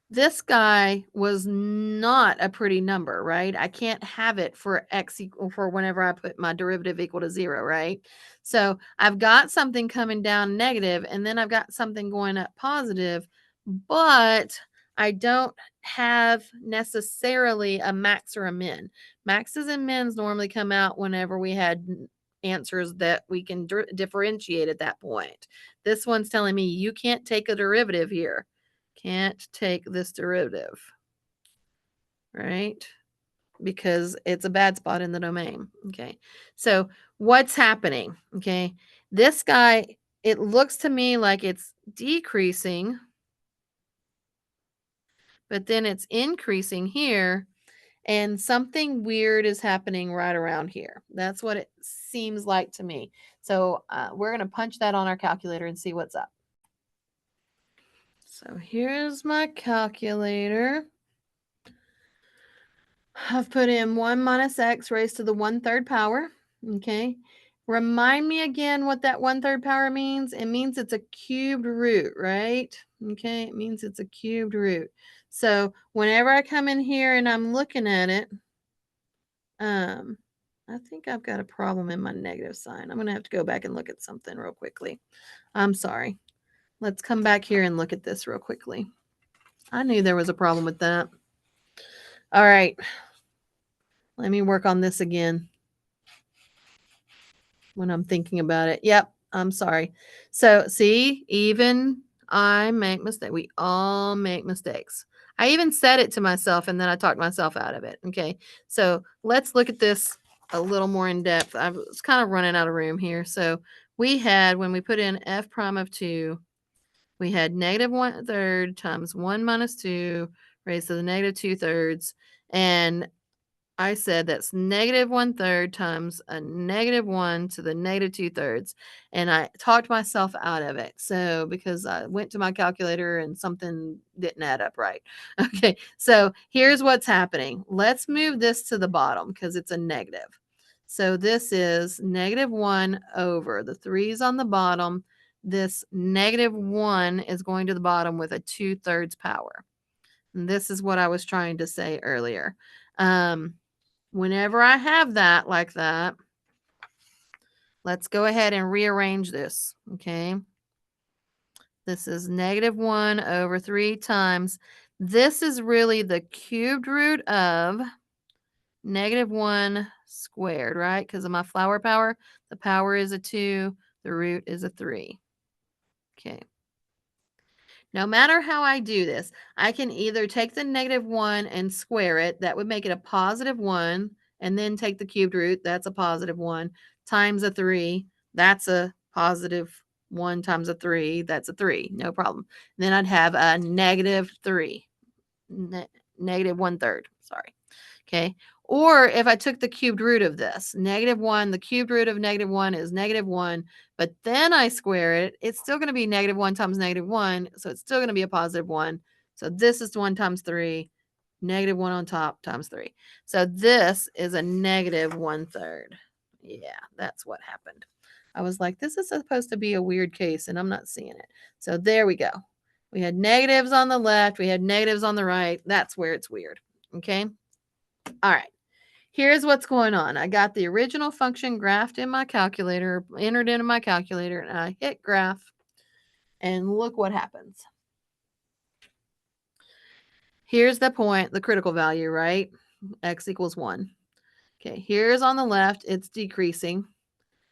this guy was not a pretty number, right? I can't have it for x equal for whenever I put my derivative equal to 0, right? So I've got something coming down negative, and then I've got something going up positive, but I don't have necessarily a max or a min. Maxes and mins normally come out whenever we had answers that we can differentiate at that point. This one's telling me you can't take a derivative here. Can't take this derivative, right? Because it's a bad spot in the domain. Okay. So what's happening? Okay. This guy, it looks to me like it's decreasing, but then it's increasing here. And something weird is happening right around here. That's what it seems like to me. So we're going to punch that on our calculator and see what's up. So here's my calculator. I've put in 1 minus x raised to the 1/3 power. Okay. Remind me again what that 1/3 power means. It means it's a cubed root, right? Okay. It means it's a cubed root. So whenever I come in here and I'm looking at it, I think I've got a problem in my negative sign. I'm going to have to go back and look at something real quickly. I'm sorry. Let's come back here and look at this real quickly. I knew there was a problem with that. All right. Let me work on this again when I'm thinking about it. Yep, I'm sorry. So see, even I make mistakes. We all make mistakes. I even said it to myself and then I talked myself out of it. Okay. So let's look at this a little more in depth. I was kind of running out of room here. So we had, when we put in f prime of 2, we had negative 1/3 times 1 minus 2 raised to the negative 2/3. And I said that's negative 1/3 times a negative 1 to the negative 2/3. And I talked myself out of it. So, because I went to my calculator and something didn't add up right. Okay. So here's what's happening. Let's move this to the bottom because it's a negative. So this is negative 1 over the 3's on the bottom. This negative 1 is going to the bottom with a 2/3 power. And this is what I was trying to say earlier. Whenever I have that like that, let's go ahead and rearrange this, okay? This is negative 1 over 3 times. This is really the cubed root of negative 1 squared, right? Because of my flower power. The power is a 2. The root is a 3. Okay. No matter how I do this, I can either take the negative 1 and square it. That would make it a positive 1. And then take the cubed root. That's a positive 1 times a 3. That's a positive 1 times a 3. That's a 3. No problem. Then I'd have a negative 3. Negative 1/3. Sorry. Okay. Or if I took the cubed root of this, negative 1, the cubed root of negative 1 is negative 1, but then I square it, it's still going to be negative 1 times negative 1. So it's still going to be a positive 1. So this is 1 times 3, negative 1 on top times 3. So this is a negative 1/3. Yeah, that's what happened. I was like, this is supposed to be a weird case, and I'm not seeing it. So there we go. We had negatives on the left. We had negatives on the right. That's where it's weird. Okay. All right. Here's what's going on. I got the original function graphed in my calculator, entered into my calculator, and I hit graph, and look what happens. Here's the point, the critical value, right? X equals 1. Okay, here's on the left, it's decreasing,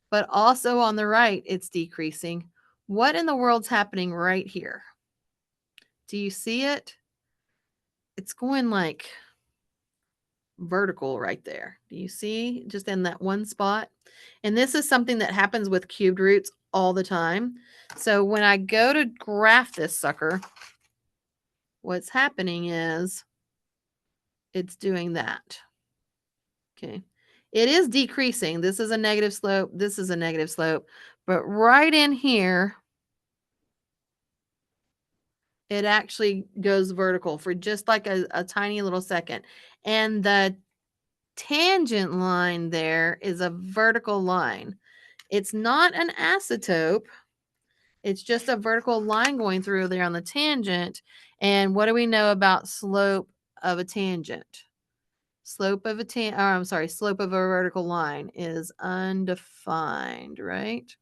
but also on the right, it's decreasing. What in the world's happening right here? Do you see it? It's going like vertical right there. Do you see just in that one spot? And this is something that happens with cubed roots all the time. So when I go to graph this sucker, what's happening is it's doing that. Okay. It is decreasing. This is a negative slope. This is a negative slope. But right in here, it actually goes vertical for just like a tiny little second. And the tangent line there is a vertical line. It's not an asymptote. It's just a vertical line going through there on the tangent. And what do we know about slope of a tangent? Slope of a vertical line is undefined, right?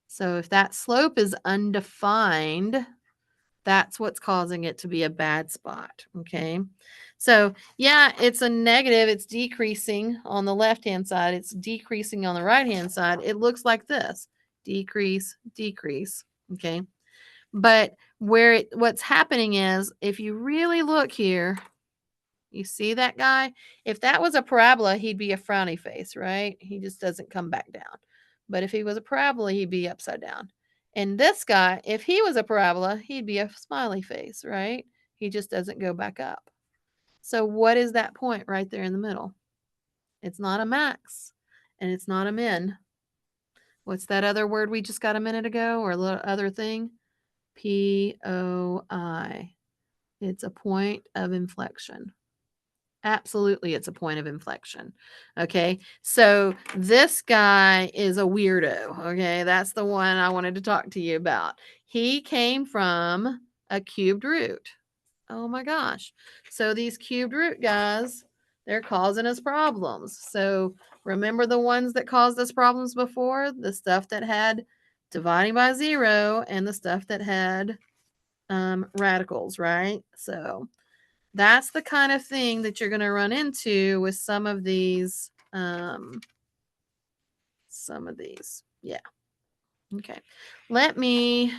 So if that slope is undefined, that's what's causing it to be a bad spot, okay? So, yeah, it's a negative. It's decreasing on the left-hand side. It's decreasing on the right-hand side. It looks like this. Decrease, decrease, okay? But what's happening is if you really look here, you see that guy? If that was a parabola, he'd be a frowny face, right? He just doesn't come back down. But if he was a parabola, he'd be upside down. And this guy, if he was a parabola, he'd be a smiley face, right? He just doesn't go back up. So what is that point right there in the middle? It's not a max and it's not a min. What's that other word we just got a minute ago or other thing? POI. It's a point of inflection. Absolutely, it's a point of inflection. Okay. So this guy is a weirdo. Okay. That's the one I wanted to talk to you about. He came from a cubed root. Oh my gosh. So these cubed root guys, they're causing us problems. So remember the ones that caused us problems before? The stuff that had dividing by 0 and the stuff that had radicals, right? So that's the kind of thing that you're going to run into with some of these. Yeah. Okay. Let me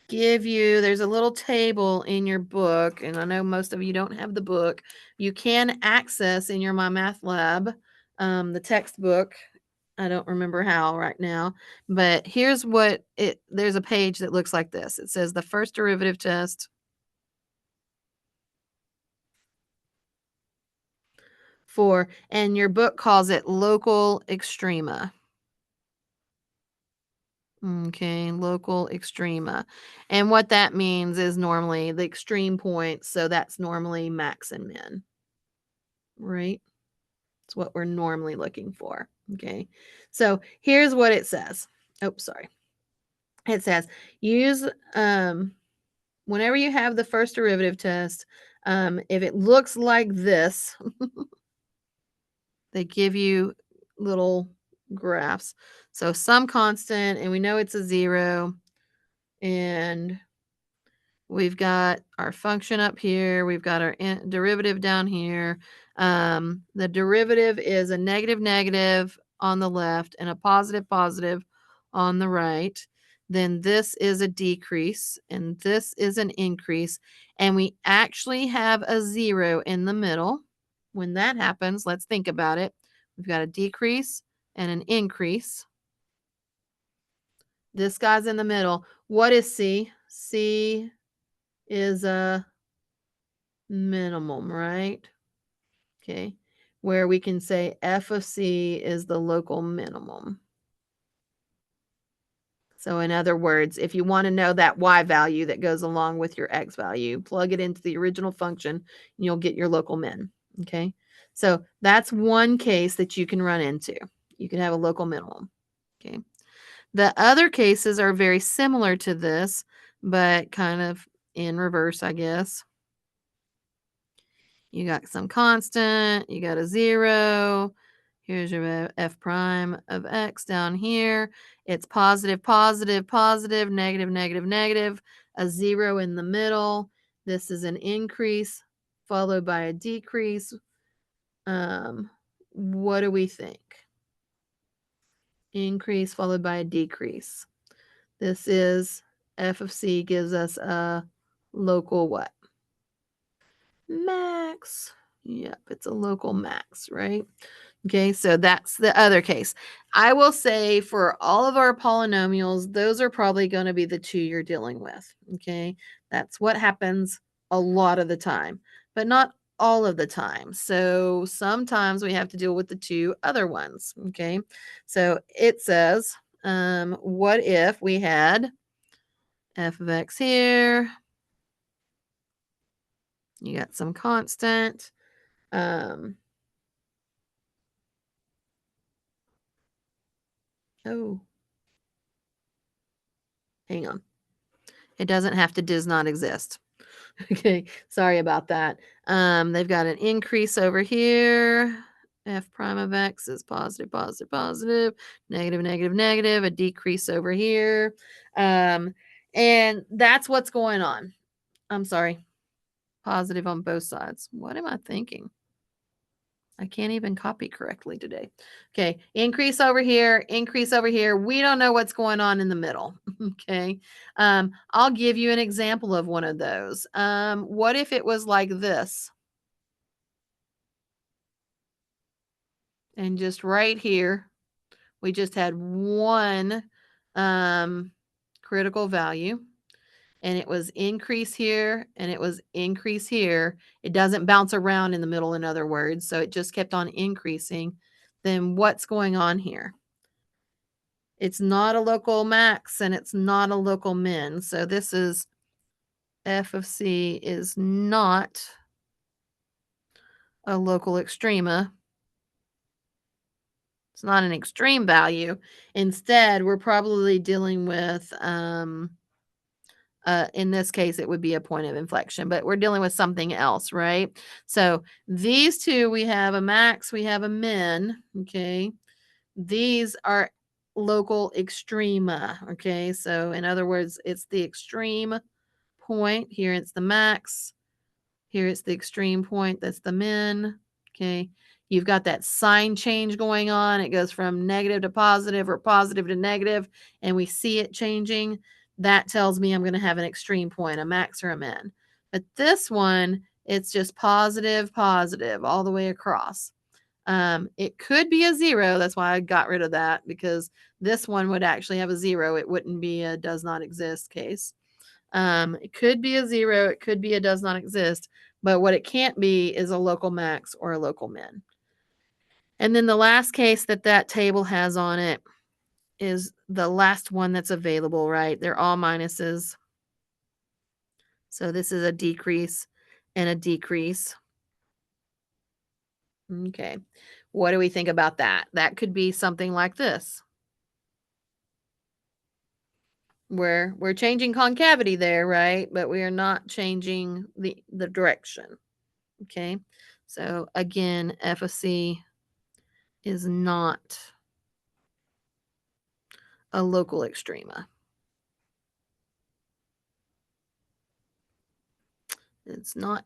give you, there's a little table in your book, and I know most of you don't have the book. You can access in your My Math Lab the textbook. I don't remember how right now, but here's what there's a page that looks like this. It says the first derivative test for, and your book calls it local extrema. Okay, local extrema. And what that means is normally the extreme points. So that's normally max and min, right? It's what we're normally looking for. Okay. So here's what it says. Oh, sorry. It says use, whenever you have the first derivative test, if it looks like this, they give you little graphs. So some constant, and we know it's a 0, and we've got our function up here. We've got our derivative down here. The derivative is a negative negative on the left and a positive positive on the right. Then this is a decrease and this is an increase. And we actually have a 0 in the middle. When that happens, let's think about it. We've got a decrease and an increase. This guy's in the middle. What is C? C is a minimum, right? Okay. Where we can say f of C is the local minimum. So in other words, if you want to know that y value that goes along with your x value, plug it into the original function and you'll get your local min. Okay. So that's one case that you can run into. You can have a local minimum. Okay. The other cases are very similar to this, but kind of in reverse, I guess. You got some constant, you got a 0. Here's your f prime of x down here. It's positive, positive, positive, negative, negative, negative, a 0 in the middle. This is an increase followed by a decrease. What do we think? Increase followed by a decrease. This is f of c gives us a local what? Max. Yep, it's a local max, right? Okay, so that's the other case. I will say for all of our polynomials, those are probably going to be the two you're dealing with. Okay, that's what happens a lot of the time, but not all of the time. So sometimes we have to deal with the two other ones. Okay, so it says, what if we had f of x here? You got some constant. Oh, hang on. It doesn't have to does not exist. Okay, sorry about that. They've got an increase over here. F prime of x is positive, positive, positive, negative, negative, negative, a decrease over here. And that's what's going on. I'm sorry. Positive on both sides. What am I thinking? I can't even copy correctly today. Okay, increase over here, increase over here. We don't know what's going on in the middle. Okay, I'll give you an example of one of those. What if it was like this? And just right here, we just had one critical value. and it was increase here and it was increase here, it doesn't bounce around in the middle, in other words, so it just kept on increasing, then what's going on here? It's not a local max and it's not a local min. So this is f of c is not a local extrema. It's not an extreme value. Instead, we're probably dealing with, in this case, it would be a point of inflection, but we're dealing with something else, right? So these two, we have a max, we have a min, okay? These are local extrema, okay? So in other words, it's the extreme point. Here it's the max. Here it's the extreme point. That's the min, okay? You've got that sign change going on. It goes from negative to positive or positive to negative, and we see it changing. That tells me I'm going to have an extreme point, a max or a min. But this one, it's just positive, positive all the way across. It could be a 0. That's why I got rid of that, because this one would actually have a 0. It wouldn't be a does not exist case. It could be a 0. It could be a does not exist. But what it can't be is a local max or a local min. And then the last case that table has on it is the last one that's available, right? They're all minuses. So this is a decrease and a decrease. Okay. What do we think about that? That could be something like this, where we're changing concavity there, right? But we are not changing the direction. Okay. So again, f of c is not a local extrema. It's not.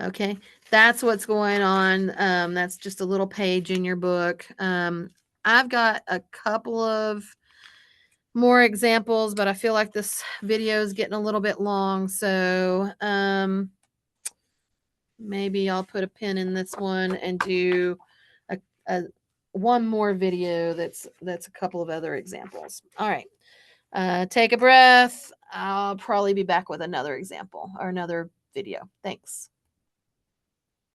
Okay. That's what's going on. That's just a little page in your book. I've got a couple of more examples, but I feel like this video is getting a little bit long. So, maybe I'll put a pin in this one and do a one more video that's a couple of other examples. All right. Take a breath. I'll probably be back with another example or another video. Thanks.